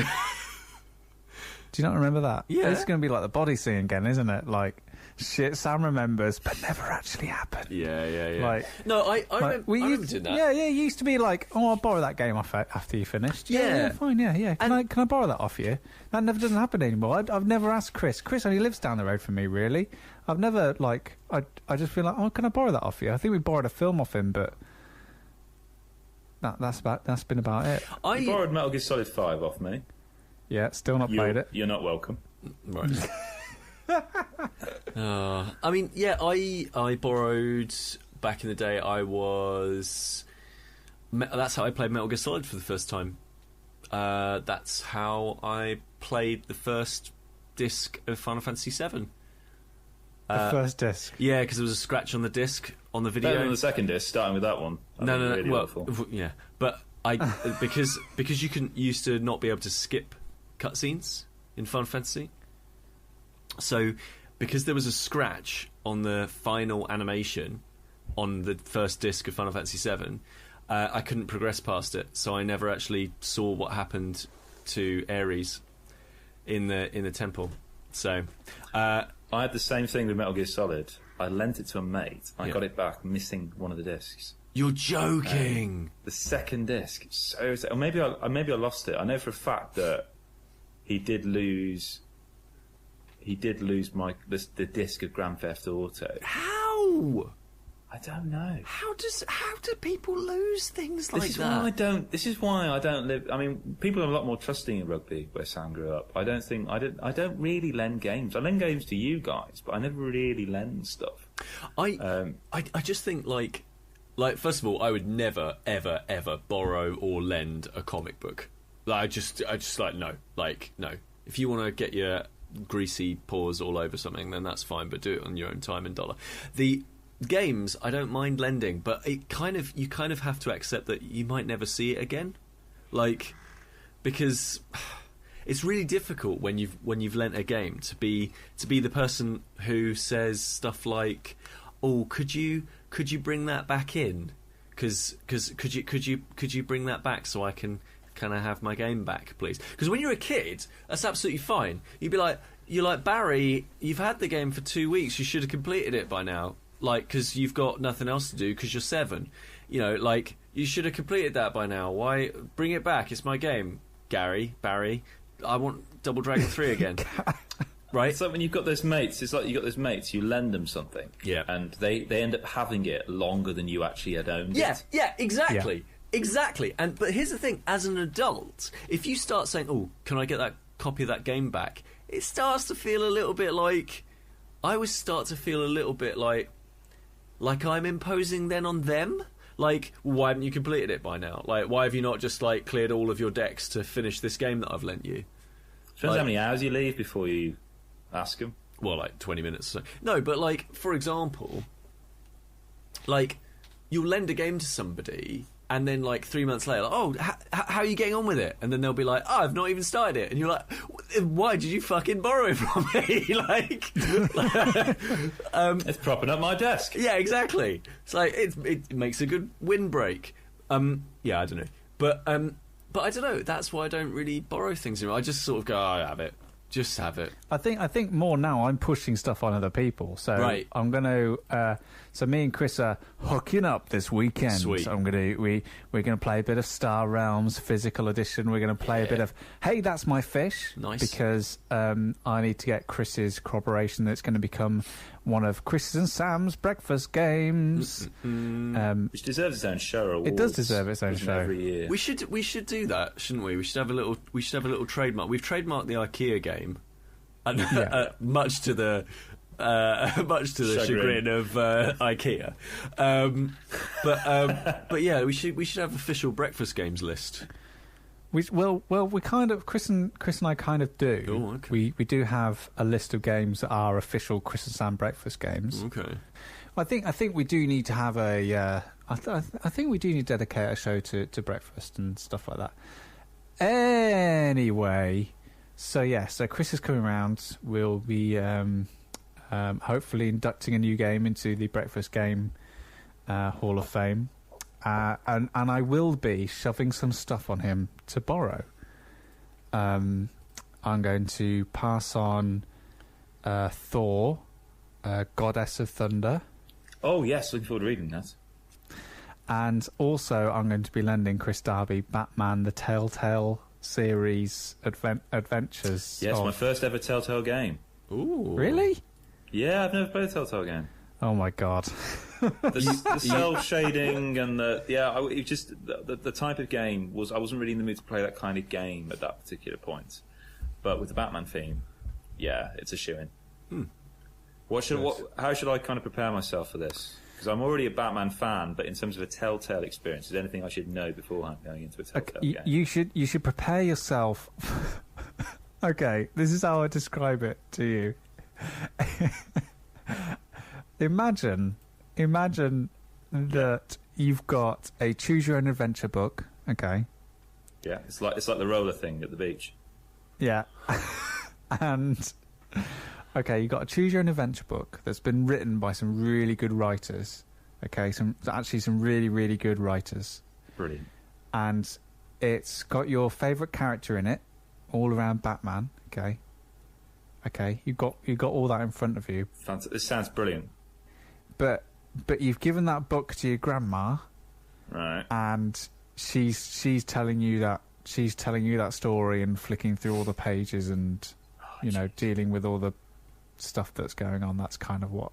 Do you not remember that? Yeah. It's going to be like the body scene again, isn't it? Like, shit Sam remembers, but never actually happened. Yeah. Like, no, I remember doing that. Yeah, it used to be like, oh, I'll borrow that game off after you finished. Yeah. Fine, yeah. Can I borrow that off you? That never doesn't happen anymore. I've never asked Kris. Kris only lives down the road from me, really. I've never, like, I just feel like, oh, can I borrow that off you? I think we borrowed a film off him, but that's been about it. You borrowed Metal Gear Solid 5 off me. Yeah, still not played it. You're not welcome. Right. I mean, yeah, I borrowed back in the day. That's how I played Metal Gear Solid for the first time. That's how I played the first disc of Final Fantasy VII. The first disc. Yeah, because there was a scratch on the disc on the video. Better than the second disc, starting with that one. No. Really Well, awful. yeah, but I because you used to not be able to skip cutscenes in Final Fantasy. So, because there was a scratch on the final animation on the first disc of Final Fantasy VII, I couldn't progress past it. So I never actually saw what happened to Ares in the temple. So, I had the same thing with Metal Gear Solid. I lent it to a mate. I Yeah. got it back missing one of the discs. you're joking. The second disc. Or maybe I lost it. I know for a fact that he did lose the disc of Grand Theft Auto. How? I don't know. How do people lose things like This is that? why I don't live. I mean, people are a lot more trusting in rugby where Sam grew up. I don't really lend games. I lend games to you guys, but I never really lend stuff. I just think like first of all, I would never ever ever borrow or lend a comic book. Like I just like no. If you want to get your greasy paws all over something, then that's fine, but do it on your own time and dollar. The games I don't mind lending, but you kind of have to accept that you might never see it again, because it's really difficult when you've lent a game to be the person who says stuff like, oh, could you bring that back in, because could you bring that back so I can kind of have my game back, please? Because when you're a kid, that's absolutely fine. You're like, Barry, you've had the game for 2 weeks, you should have completed it by now, because you've got nothing else to do because you're 7. You should have completed that by now. Why bring it back? It's my game. Barry, I want Double Dragon 3 again. Right. It's like when you've got those mates. It's like you got those mates. You lend them something, Yeah. and they end up having it longer than you actually had owned it. Yeah, exactly. Exactly. But here's the thing, as an adult, if you start saying, "Oh, can I get that copy of that game back?" it starts to feel a little bit like I always start to feel a little bit like I'm imposing then on them. Like, why haven't you completed it by now? Like, why have you not just like cleared all of your decks to finish this game that I've lent you? Depends how many hours you leave before you ask them. Well, like 20 minutes or so. No, but like, for example, like, you'll lend a game to somebody and then like 3 months later, like, oh, how are you getting on with it? And then they'll be like, oh, I've not even started it. And you're like, why did you fucking borrow it from me? Like, It's propping up my desk. yeah, exactly. It's like, it makes a good windbreak. Yeah, I don't know. But I don't know. That's why I don't really borrow things anymore. I just sort of go, oh, I have it. Just have it. I think more now I'm pushing stuff on other people. So Right. I'm going to. So me and Kris are hooking up this weekend. Sweet. So we're going to play a bit of Star Realms Physical Edition. We're going to play a bit of Hey, That's My Fish. Nice. Because I need to get Chris's corroboration that it's going to become one of Chris's and Sam's breakfast games. Which deserves its own show. Or It does deserve its own awards show. every year. We should do that, shouldn't we? We should have a little trademark. We've trademarked the IKEA game, and much to the chagrin of IKEA. But yeah, we should have official breakfast games list. We kind of Kris and I kind of do. Oh, okay. We do have a list of games that are official Kris and Sam breakfast games. Okay. I think we do need to have a. I think we do need to dedicate a show to breakfast and stuff like that. Anyway, so Kris is coming around. We'll be hopefully inducting a new game into the Breakfast Game Hall of Fame. And I will be shoving some stuff on him to borrow. I'm going to pass on Thor, Goddess of Thunder. Oh, yes, looking forward to reading that. And also I'm going to be lending Kris Darby Batman, the Telltale Series Adventures. Yes, my first ever Telltale game. Ooh. Really? Yeah, I've never played a Telltale game. Oh my god. The cell shading and the type of game was I wasn't really in the mood to play that kind of game at that particular point. But with the Batman theme, yeah, it's a shoo-in. How should I kind of prepare myself for this? Because I'm already a Batman fan, but in terms of a Telltale experience, is there anything I should know beforehand going into a Telltale game? You should prepare yourself. Okay, this is how I describe it to you. Imagine that you've got a choose your own adventure book, okay? Yeah, it's like the roller thing at the beach. Yeah. And okay, you've got a choose your own adventure book that's been written by some really good writers. Okay, some really, really good writers. Brilliant. And it's got your favourite character in it, all around Batman, okay? Okay, you've got all that in front of you. This sounds brilliant. But you've given that book to your grandma, Right. and she's telling you that story and flicking through all the pages and dealing with all the stuff that's going on. That's kind of what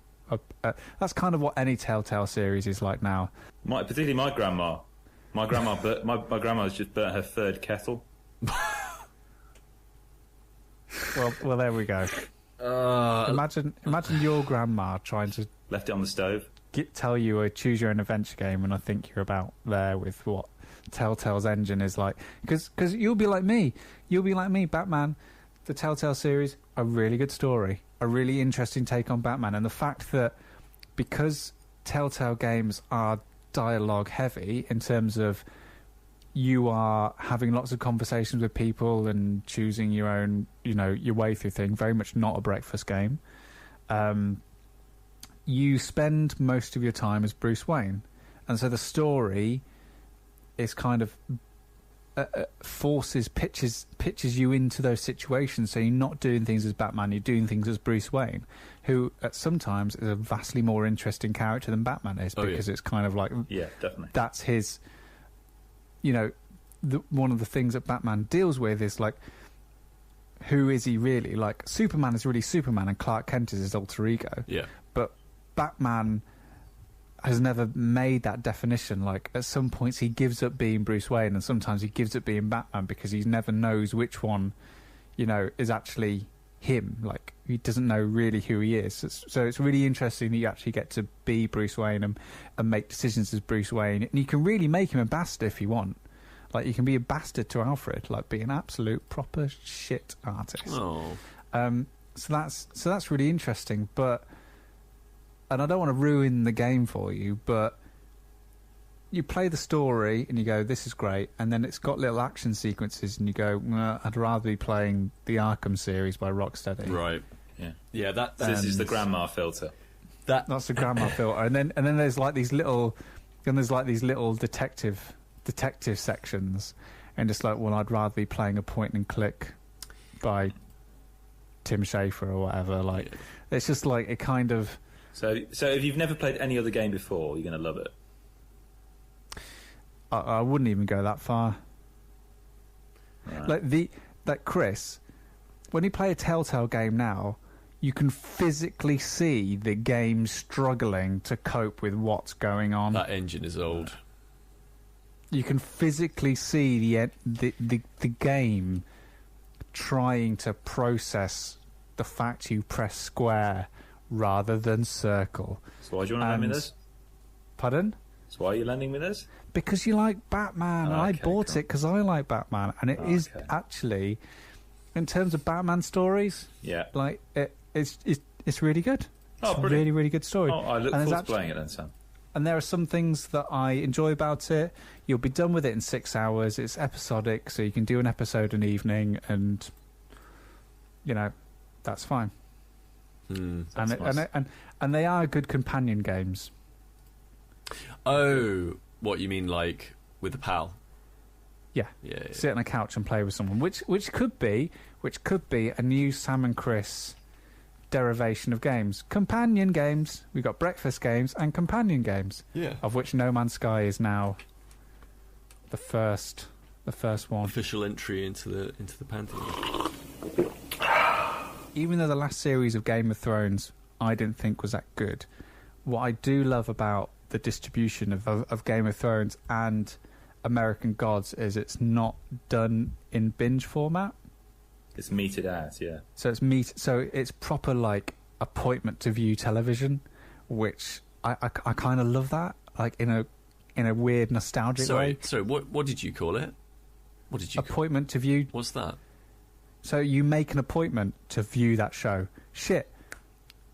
any Telltale series is like now. Particularly my grandma. My grandma's just burnt her third kettle. Well, there we go. Imagine your grandma trying to Left it on the stove. tell you a choose your own adventure game, and I think you're about there with what Telltale's engine is like. Because you'll be like me. Batman, the Telltale series, a really good story, a really interesting take on Batman, and the fact that because Telltale games are dialogue heavy in terms of you are having lots of conversations with people and choosing your own, your way through things, very much not a breakfast game. You spend most of your time as Bruce Wayne, and so the story is kind of pitches you into those situations. So you're not doing things as Batman, you're doing things as Bruce Wayne, who at sometimes is a vastly more interesting character than Batman is, because it's kind of like, yeah, definitely, that's his. One of the things that Batman deals with is like, who is he really? Like, Superman is really Superman, and Clark Kent is his alter ego. Yeah. But Batman has never made that definition. Like, at some points he gives up being Bruce Wayne, and sometimes he gives up being Batman because he never knows which one, you know, is actually him. Like, he doesn't know really who he is. So it's really interesting that you actually get to be Bruce Wayne and make decisions as Bruce Wayne. And you can really make him a bastard if you want. Like, you can be a bastard to Alfred, like, be an absolute proper shit artist. Oh. So that's really interesting, but... And I don't want to ruin the game for you, but you play the story and you go, this is great, and then it's got little action sequences and you go, well, I'd rather be playing the Arkham series by Rocksteady. Right. Yeah. Yeah, This is the grandma filter. That's the grandma filter. And then there's like these little detective sections, and just like, well, I'd rather be playing a point and click by Tim Schafer or whatever. Like, it's just like it kind of... So if you've never played any other game before, you're going to love it. I wouldn't even go that far. Right. Like Kris, when you play a Telltale game now, you can physically see the game struggling to cope with what's going on. That engine is old. You can physically see the game trying to process the fact you press square rather than circle. So why do you want to lend me this? Pardon? So why are you lending me this? Because you like Batman. Okay, I bought it because I like Batman, and it is actually, in terms of Batman stories, like it's really good. It's a really, really good story. Oh, I look forward to playing it then, Sam. And there are some things that I enjoy about it. You'll be done with it in 6 hours. It's episodic, so you can do an episode an evening, and you know, that's fine. And they are good companion games. Oh, what you mean, like with a pal? Yeah. Sit on a couch and play with someone, which could be a new Sam and Kris derivation of games. Companion games. We've got breakfast games and companion games. Yeah. Of which No Man's Sky is now the first one. Official entry into the pantheon. Even though the last series of Game of Thrones I didn't think was that good, what I do love about the distribution of Game of Thrones and American Gods is it's not done in binge format. It's meted out, yeah. So it's proper, like, appointment to view television, which I kind of love that, like in a weird nostalgic way. Sorry, what did you call it? What did you appointment to view? What's that? So you make an appointment to view that show. Shit.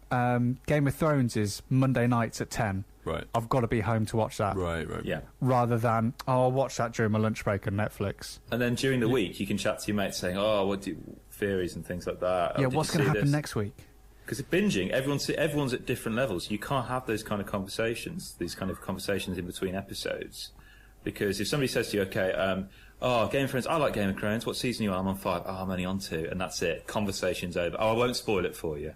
Game of Thrones is Monday nights at 10. Right. I've got to be home to watch that. Right. Yeah. Rather than, I'll watch that during my lunch break on Netflix. And then during the week, you can chat to your mates saying, theories and things like that. Yeah, what's going to happen next week? Because binging, everyone's at different levels. You can't have those kind of conversations, these kind of conversations in between episodes. Because if somebody says to you, okay, Game of Thrones, I like Game of Thrones, what season are you on? I'm on 5. Oh, I'm only on 2. And that's it. Conversation's over. Oh, I won't spoil it for you.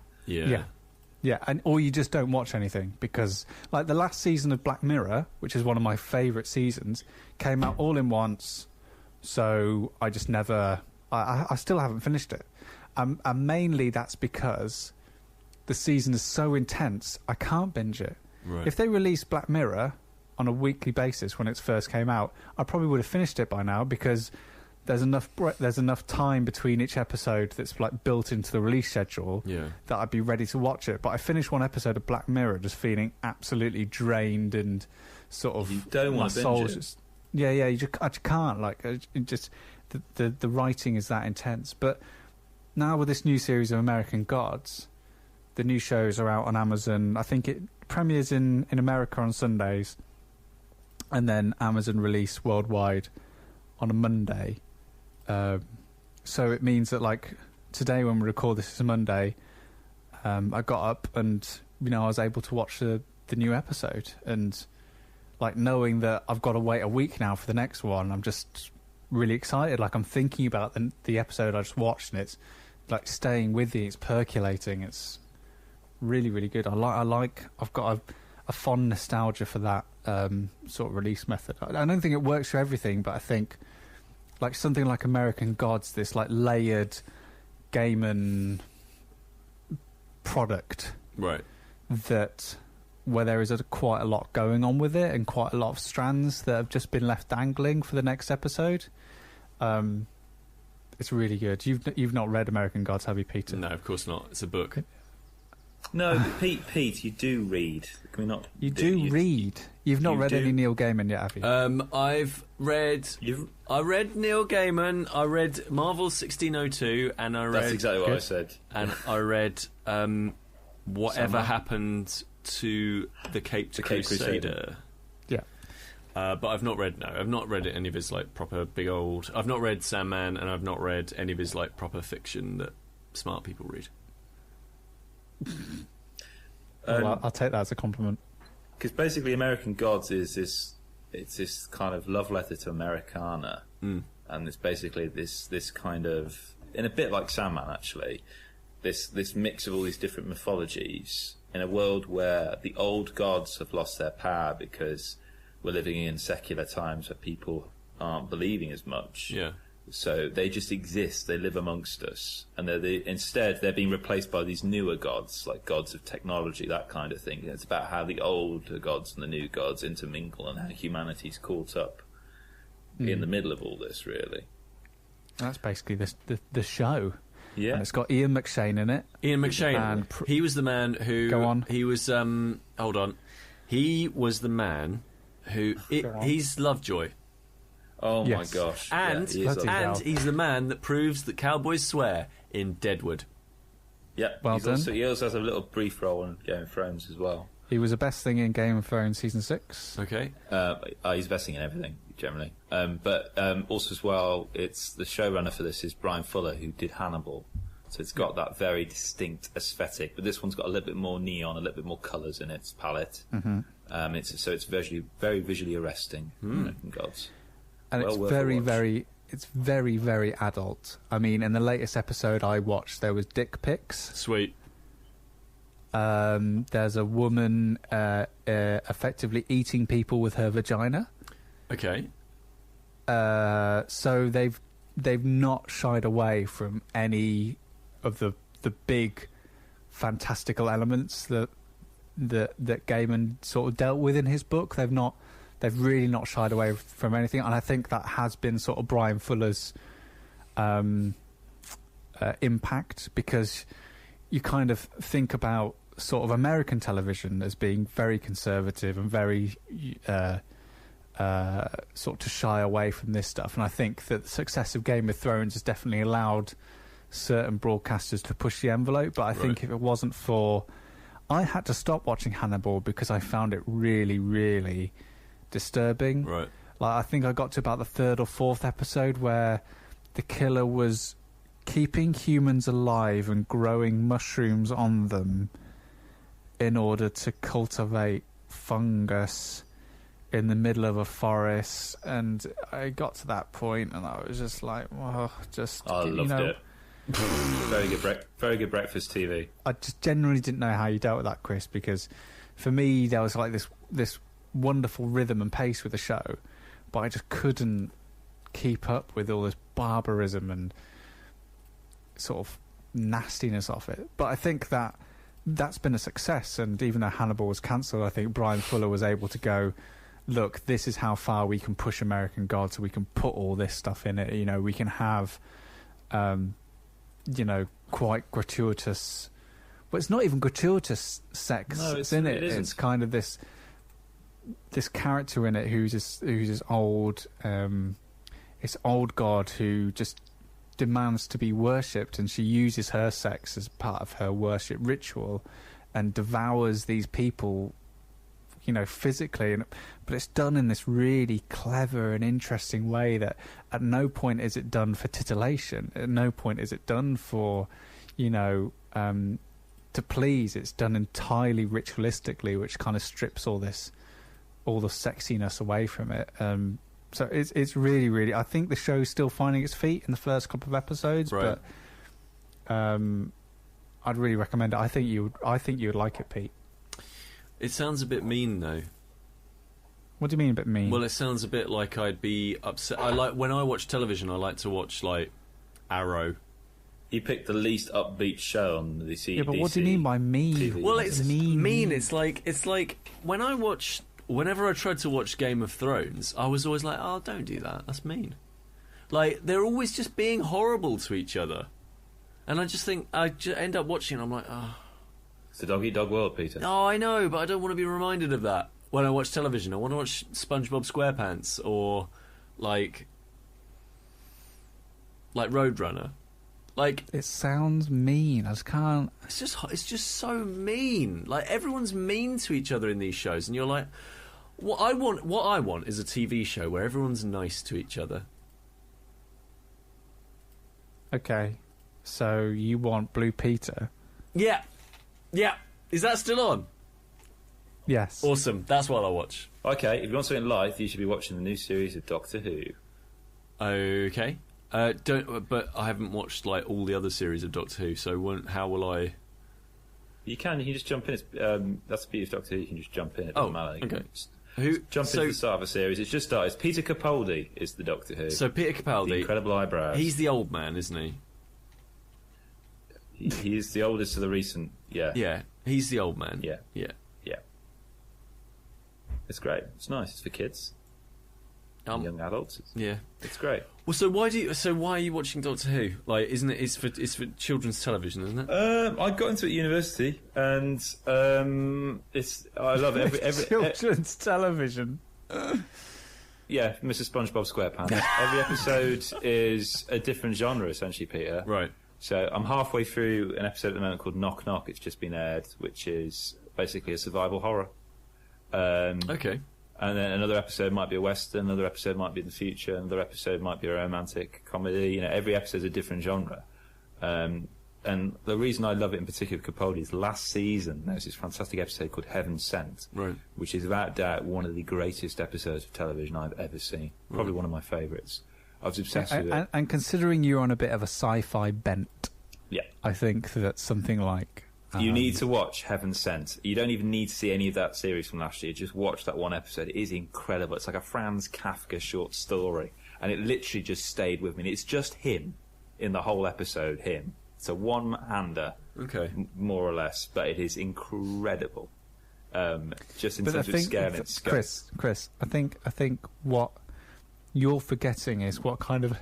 Yeah, or you just don't watch anything because, like, the last season of Black Mirror, which is one of my favourite seasons, came out all in once, so I just never... I still haven't finished it. And mainly that's because the season is so intense, I can't binge it. Right. If they released Black Mirror on a weekly basis when it first came out, I probably would have finished it by now because... There's enough time between each episode that's like built into the release schedule that I'd be ready to watch it. But I finished one episode of Black Mirror just feeling absolutely drained and sort of... You don't want to binge it. I just can't. Like, the writing is that intense. But now with this new series of American Gods, the new shows are out on Amazon. I think it premieres in America on Sundays, and then Amazon release worldwide on a Monday. So it means that, like, today when we record this is a Monday, I got up and, you know, I was able to watch the new episode, and like knowing that I've got to wait a week now for the next one, I'm just really excited. Like, I'm thinking about the episode I just watched, and it's like staying with you, it's percolating, it's really, really good. I've got a fond nostalgia for that sort of release method. I don't think it works for everything, but I think like something like American Gods, this like layered Gaiman product, Right. that where there is quite a lot going on with it and quite a lot of strands that have just been left dangling for the next episode. It's really good. You've not read American Gods, have you, Peter? No, of course not. It's a book. No, Pete, you do read. Can we not? You do read. You've not read any Neil Gaiman yet, have you? I've read. I read Neil Gaiman. I read Marvel 1602, and I read. That's exactly what I said. And I read whatever happened to the Caped Crusader. Yeah. But I've not read any of his like proper big old. I've not read Sandman, and I've not read any of his like proper fiction that smart people read. Well, I'll take that as a compliment. Because basically, American Gods is this kind of love letter to Americana, and it's basically this kind of, in a bit like Sandman actually, this mix of all these different mythologies in a world where the old gods have lost their power because we're living in secular times where people aren't believing as much. Yeah. So they just exist. They live amongst us, and instead they're being replaced by these newer gods, like gods of technology, that kind of thing. It's about how the old gods and the new gods intermingle, and how humanity's caught up in the middle of all this. Really, that's basically the show. Yeah, and it's got Ian McShane in it. Ian McShane. He was the man who. Go on. He was. Hold on. He was the man who. He's Lovejoy. Oh yes. my gosh! And he's the man that proves that cowboys swear in Deadwood. Yeah, well done. He also has a little brief role in Game of Thrones as well. He was the best thing in Game of Thrones season 6. Okay. He's best thing in everything generally, but also as well, it's the showrunner for this is Brian Fuller, who did Hannibal. So it's got that very distinct aesthetic, but this one's got a little bit more neon, a little bit more colours in its palette. Mm-hmm. It's very visually arresting. American Gods. And it's very, very adult. I mean, in the latest episode I watched, there was dick pics. Sweet. There's a woman effectively eating people with her vagina. Okay. So they've not shied away from any of the big fantastical elements that Gaiman sort of dealt with in his book. They've really not shied away from anything, and I think that has been sort of Brian Fuller's impact, because you kind of think about sort of American television as being very conservative and very sort of to shy away from this stuff, and I think that the success of Game of Thrones has definitely allowed certain broadcasters to push the envelope, but I think if it wasn't for... I had to stop watching Hannibal because I found it really, really disturbing. Right. Like, I think I got to about the 3rd or 4th episode where the killer was keeping humans alive and growing mushrooms on them in order to cultivate fungus in the middle of a forest, and I got to that point and I was just like, well, I loved it. Very good breakfast TV. I just genuinely didn't know how you dealt with that, Chris, because for me there was like this wonderful rhythm and pace with the show, but I just couldn't keep up with all this barbarism and sort of nastiness of it. But I think that's been a success, and even though Hannibal was cancelled, I think Brian Fuller was able to go, look, this is how far we can push American Gods, so we can put all this stuff in it. You know, we can have quite gratuitous, but it's not even gratuitous sex in it. It's kind of this character in it who's this old god who just demands to be worshipped, and she uses her sex as part of her worship ritual and devours these people, physically, but it's done in this really clever and interesting way that at no point is it done for titillation, at no point is it done for to please. It's done entirely ritualistically, which kind of strips all the sexiness away from it. So it's really, really, I think the show's still finding its feet in the first couple of episodes, right. But I'd really recommend it. I think you would like it, Pete. It sounds a bit mean, though. What do you mean a bit mean? Well, it sounds a bit like I'd be upset. When I watch television, I like to watch like Arrow You picked the least upbeat show on the CBC. Yeah, but what do you mean by mean? TV. Well, it's mean. mean. It's like whenever I tried to watch Game of Thrones, I was always like, oh, don't do that. That's mean. Like, they're always just being horrible to each other. And I just think, I just end up watching and I'm like, oh. It's the dog-eat-dog world, Peter. Oh, I know, but I don't want to be reminded of that when I watch television. I want to watch SpongeBob SquarePants or, like Roadrunner. Like, It sounds mean. I just can't. it's just so mean. Like, everyone's mean to each other in these shows, and you're like, what I want is a TV show where everyone's nice to each other. Okay, so you want Blue Peter? Yeah. Is that still on? Yes. Awesome. That's what I watch. Okay, if you want something live, you should be watching the new series of Doctor Who. Okay. But I haven't watched like all the other series of Doctor Who, so how will I? You can just jump in. It's, that's the beauty of Doctor Who. You can just jump in. It doesn't matter. You okay. can just jump into the start of a series. It's just started. Peter Capaldi is the Doctor Who. So Peter Capaldi, the incredible eyebrows. He's the old man, isn't he? He is the oldest of the recent. Yeah. Yeah. He's the old man. Yeah. Yeah. It's great. It's nice. It's for kids, young adults. It's great. Well, so why are you watching Doctor Who? Like, isn't it? It's for children's television, isn't it? I got into it at university, and I love every children's television. Yeah, Mr. SpongeBob SquarePants. Every episode is a different genre, essentially, Peter. Right. So I'm halfway through an episode at the moment called Knock Knock. It's just been aired, which is basically a survival horror. Okay. And then another episode might be a western, another episode might be in the future, another episode might be a romantic comedy. You know, every episode's a different genre. And the reason I love it in particular with Capaldi is last season there was this fantastic episode called Heaven Sent, right, which is without doubt one of the greatest episodes of television I've ever seen. Probably one of my favourites. I was obsessed with it. And considering you're on a bit of a sci-fi bent, yeah, I think that something like... You need to watch Heaven Sent. You don't even need to see any of that series from last year. Just watch that one episode. It is incredible. It's like a Franz Kafka short story. And it literally just stayed with me. And it's just him in the whole episode, him. It's a one-hander, okay, more or less. But it is incredible. Just in terms of scale and scope. Chris, I think what you're forgetting is what kind of...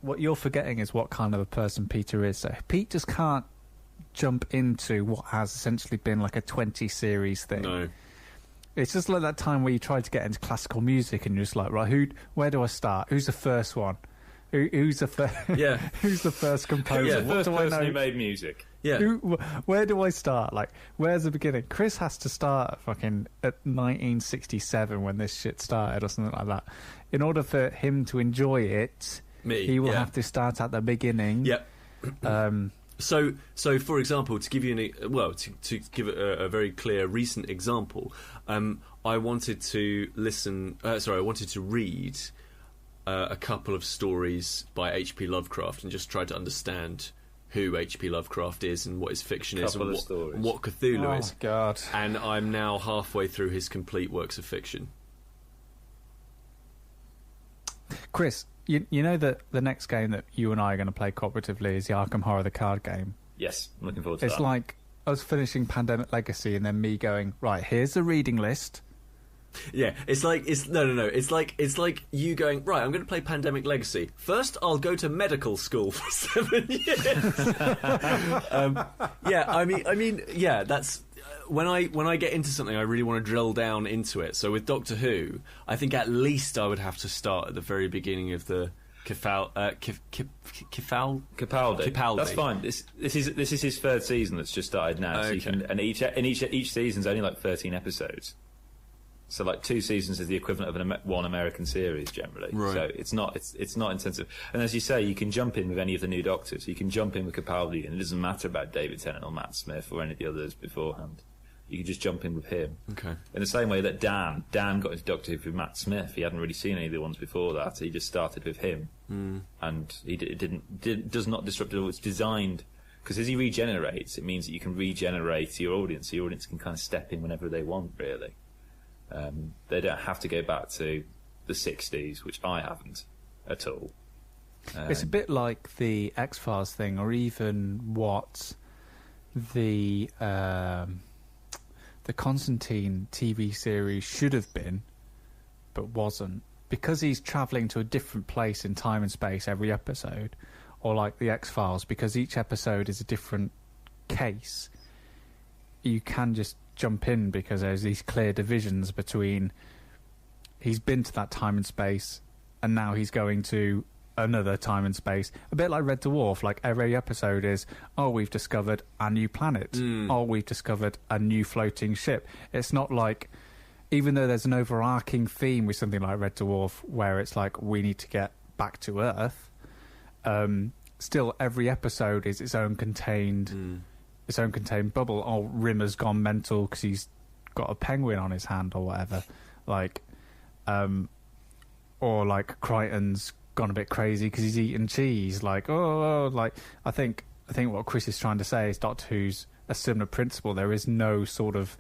What you're forgetting is what kind of a person Peter is. So Pete just can't jump into what has essentially been like a 20-series thing. No. It's just like that time where you try to get into classical music and you're just like, right, where do I start? Who's the first one? Who's the first? Yeah. Who's the first composer? Who's the first what do person I know? who made music? Yeah. Where do I start? Like, where's the beginning? Chris has to start fucking at 1967 when this shit started or something like that. In order for him to enjoy it... He will have to start at the beginning. Yep. So for example, to give you to give a very clear recent example, I wanted to read a couple of stories by H.P. Lovecraft and just try to understand who H.P. Lovecraft is and what his fiction is and what Cthulhu is. Oh God! And I'm now halfway through his complete works of fiction. Chris, you know that the next game that you and I are going to play cooperatively is the Arkham Horror, the card game. Yes, I'm looking forward to It's that. like us finishing Pandemic Legacy and then me going, right, here's the reading list. Yeah, it's like it's like you going, right, I'm going to play Pandemic Legacy. First, I'll go to medical school for 7 years. That's when I get into something, I really want to drill down into it. So with Doctor Who, I think at least I would have to start at the very beginning of the Capaldi. That's fine. This is his third season that's just started now. Okay. So each season's only like 13 episodes. So like 2 seasons is the equivalent of one American series generally. Right. So it's not intensive. And as you say, you can jump in with any of the new Doctors. You can jump in with Capaldi, and it doesn't matter about David Tennant or Matt Smith or any of the others beforehand. You can just jump in with him. Okay. In the same way that Dan got into Doctor Who with Matt Smith. He hadn't really seen any of the ones before that. He just started with him, and it does not disrupt it all. It's designed because as he regenerates, it means that you can regenerate your audience. The audience can kind of step in whenever they want, really. They don't have to go back to the 60s, which I haven't at all. It's a bit like the X-Files thing, or even what the Constantine TV series should have been, but wasn't. Because he's travelling to a different place in time and space every episode, or like the X-Files, because each episode is a different case, you can just jump in because there's these clear divisions between he's been to that time and space and now he's going to another time and space. A bit like Red Dwarf, like every episode is, oh, we've discovered a new planet. Oh, we've discovered a new floating ship. It's not like, even though there's an overarching theme with something like Red Dwarf where it's like, we need to get back to Earth, still every episode is its own contained bubble. Oh, Rimmer's gone mental because he's got a penguin on his hand or whatever. Like, or like Crichton's gone a bit crazy because he's eating cheese. Like, like I think what Kris is trying to say is Doctor Who's a similar principle. There is no sort of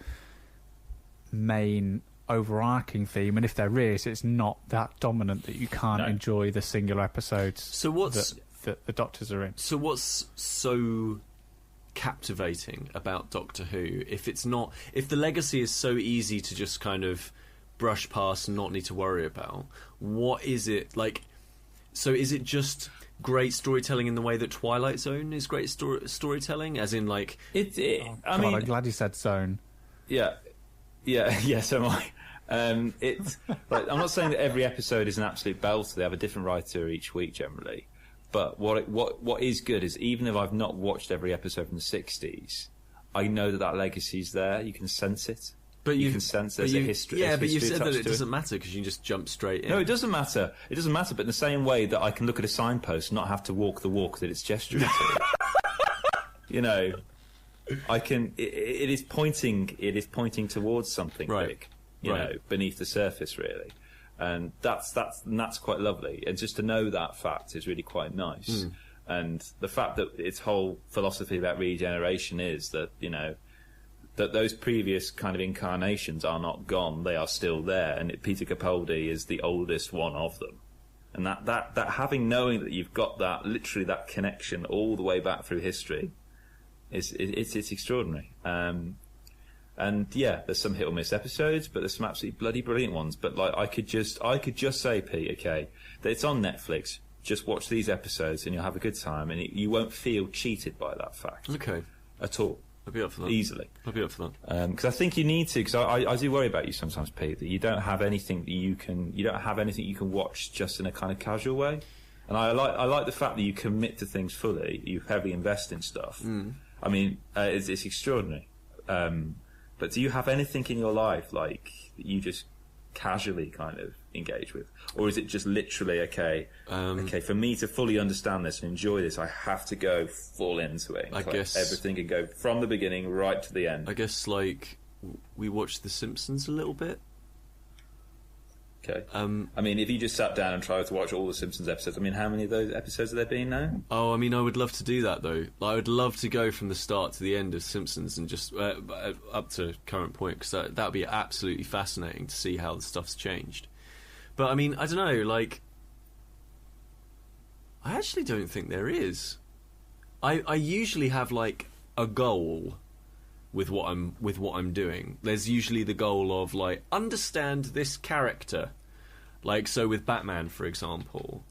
main overarching theme, and if there is, it's not that dominant that you can't enjoy the singular episodes. So what's that the Doctors are in? So what's so captivating about Doctor Who if the legacy is so easy to just kind of brush past and not need to worry about? What is it like? So is it just great storytelling in the way that Twilight Zone is great storytelling, as in like I mean, I'm glad you said Zone. Yeah, so am I. It's like, I'm not saying that every episode is an absolute belter. They have a different writer each week generally. But what is good is, even if I've not watched every episode from the 60s, I know that legacy's there. You can sense it. But you can sense there's a history. Yeah, but you said that it doesn't matter because you can just jump straight in. No, it doesn't matter. It doesn't matter. But in the same way that I can look at a signpost and not have to walk the walk that it's gesturing to, you know, I can. It is pointing. It is pointing towards something big, you know, beneath the surface, really. And that's quite lovely. And just to know that fact is really quite nice. And the fact that its whole philosophy about regeneration is that, you know, that those previous kind of incarnations are not gone; they are still there. And Peter Capaldi is the oldest one of them. And that having, knowing that you've got that, literally that connection all the way back through history, it's extraordinary. And yeah, there's some hit or miss episodes, but there's some absolutely bloody brilliant ones. But like, I could just say, Pete, okay, that it's on Netflix. Just watch these episodes and you'll have a good time, and you won't feel cheated by that fact. Okay. At all. I'll be up for that. Easily. I'll be up for that. Because I think you need to. Because I do worry about you sometimes, Pete, that you don't have anything that you can watch just in a kind of casual way. And I like the fact that you commit to things fully. You heavily invest in stuff. I mean, it's extraordinary. But do you have anything in your life like that you just casually kind of engage with, or is it just literally okay? For me to fully understand this and enjoy this, I have to go full into it. I guess everything can go from the beginning right to the end. I guess like we watched The Simpsons a little bit. Okay. I mean, if you just sat down and tried to watch all the Simpsons episodes, I mean, how many of those episodes have there been now? Oh, I mean, I would love to do that, though. Like, I would love to go from the start to the end of Simpsons and just up to current point, because that would be absolutely fascinating to see how the stuff's changed. But, I mean, I don't know, like, I actually don't think there is. I usually have, like, a goal with what I'm doing. There's usually the goal of like, understand this character. Like, so with Batman, for example,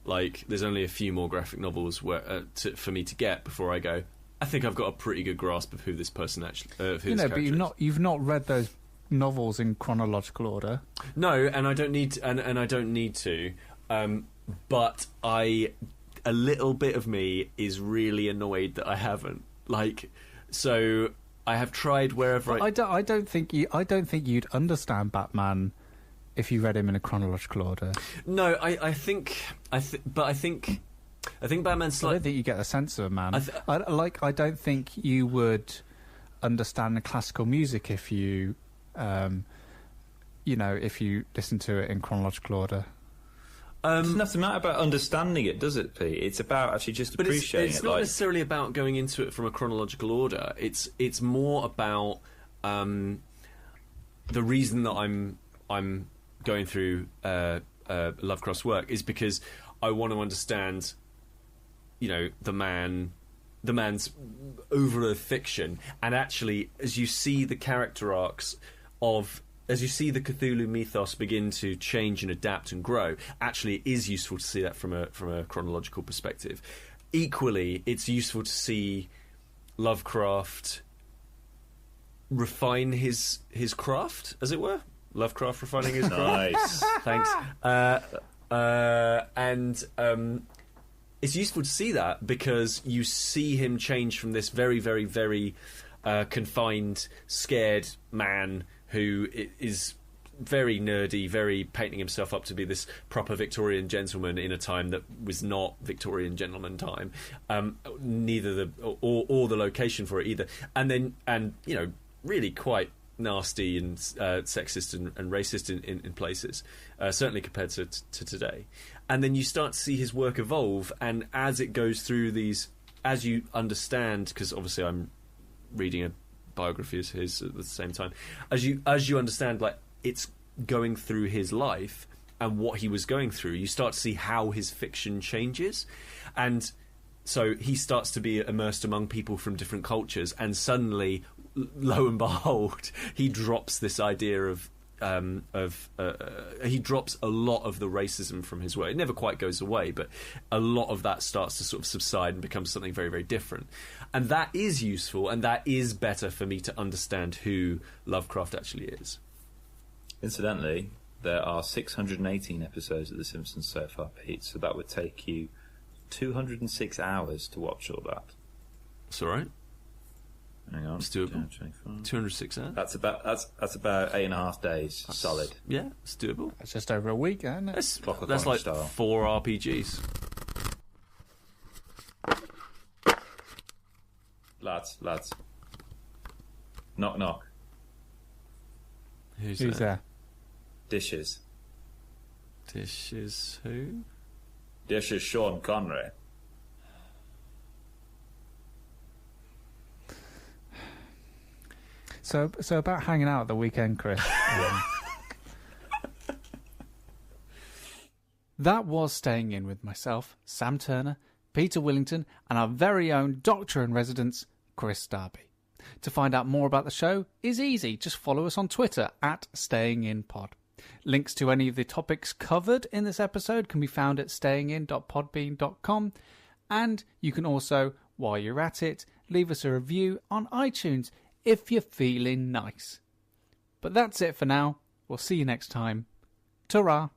like there's only a few more graphic novels where for me to get before I go, I think I've got a pretty good grasp of who this person actually who this character is. You've not read those novels in chronological order. No, and I don't need to, and I don't need to. But a little bit of me is really annoyed that I haven't. Like, so I have tried wherever. I don't think you'd understand Batman if you read him in a chronological order. No, I think Batman's. I don't think you get a sense of a man. I don't think you would understand the classical music if you, if you listen to it in chronological order. It doesn't have to matter about understanding it, does it, Pete? It's about actually just appreciating it. It's not necessarily about going into it from a chronological order. It's more about the reason that I'm going through Lovecraft's work is because I want to understand, the man's over fiction. And actually, as you see the character arcs as you see the Cthulhu mythos begin to change and adapt and grow, actually it is useful to see that from a chronological perspective. Equally, it's useful to see Lovecraft refine his craft, as it were. Lovecraft refining his craft. Nice. Thanks. It's useful to see that because you see him change from this very, very, very confined, scared man who is very nerdy, very painting himself up to be this proper Victorian gentleman in a time that was not Victorian gentleman time. Neither or the location for it either. And really quite nasty and sexist and racist in places, certainly compared to today. And then you start to see his work evolve, and as it goes through these, as you understand, because obviously I'm reading a biography of his at the same time, as you understand, like, it's going through his life and what he was going through, you start to see how his fiction changes. And so he starts to be immersed among people from different cultures, and suddenly, lo and behold, he drops this idea of he drops a lot of the racism from his work. It never quite goes away, but a lot of that starts to sort of subside and become something very, very different. And that is useful, and that is better for me to understand who Lovecraft actually is. Incidentally, there are 618 episodes of The Simpsons so far, Pete, so that would take you 206 hours to watch all that. That's all right. Hang on. It's doable. 206 hours. That's about 8.5 days solid. Yeah, it's doable. That's just over a week, isn't it? That's like style. 4 RPGs. Lads. Knock, knock. Who's there? Dishes. Dishes who? Dishes Sean Connery. So about hanging out at the weekend, Chris. That was Staying In with myself, Sam Turner, Peter Willington, and our very own Doctor in Residence, Kris Darby. To find out more about the show is easy. Just follow us on Twitter @StayingInPod. Links to any of the topics covered in this episode can be found at stayingin.podbean.com. And you can also, while you're at it, leave us a review on iTunes if you're feeling nice. But that's it for now. We'll see you next time. Ta-ra!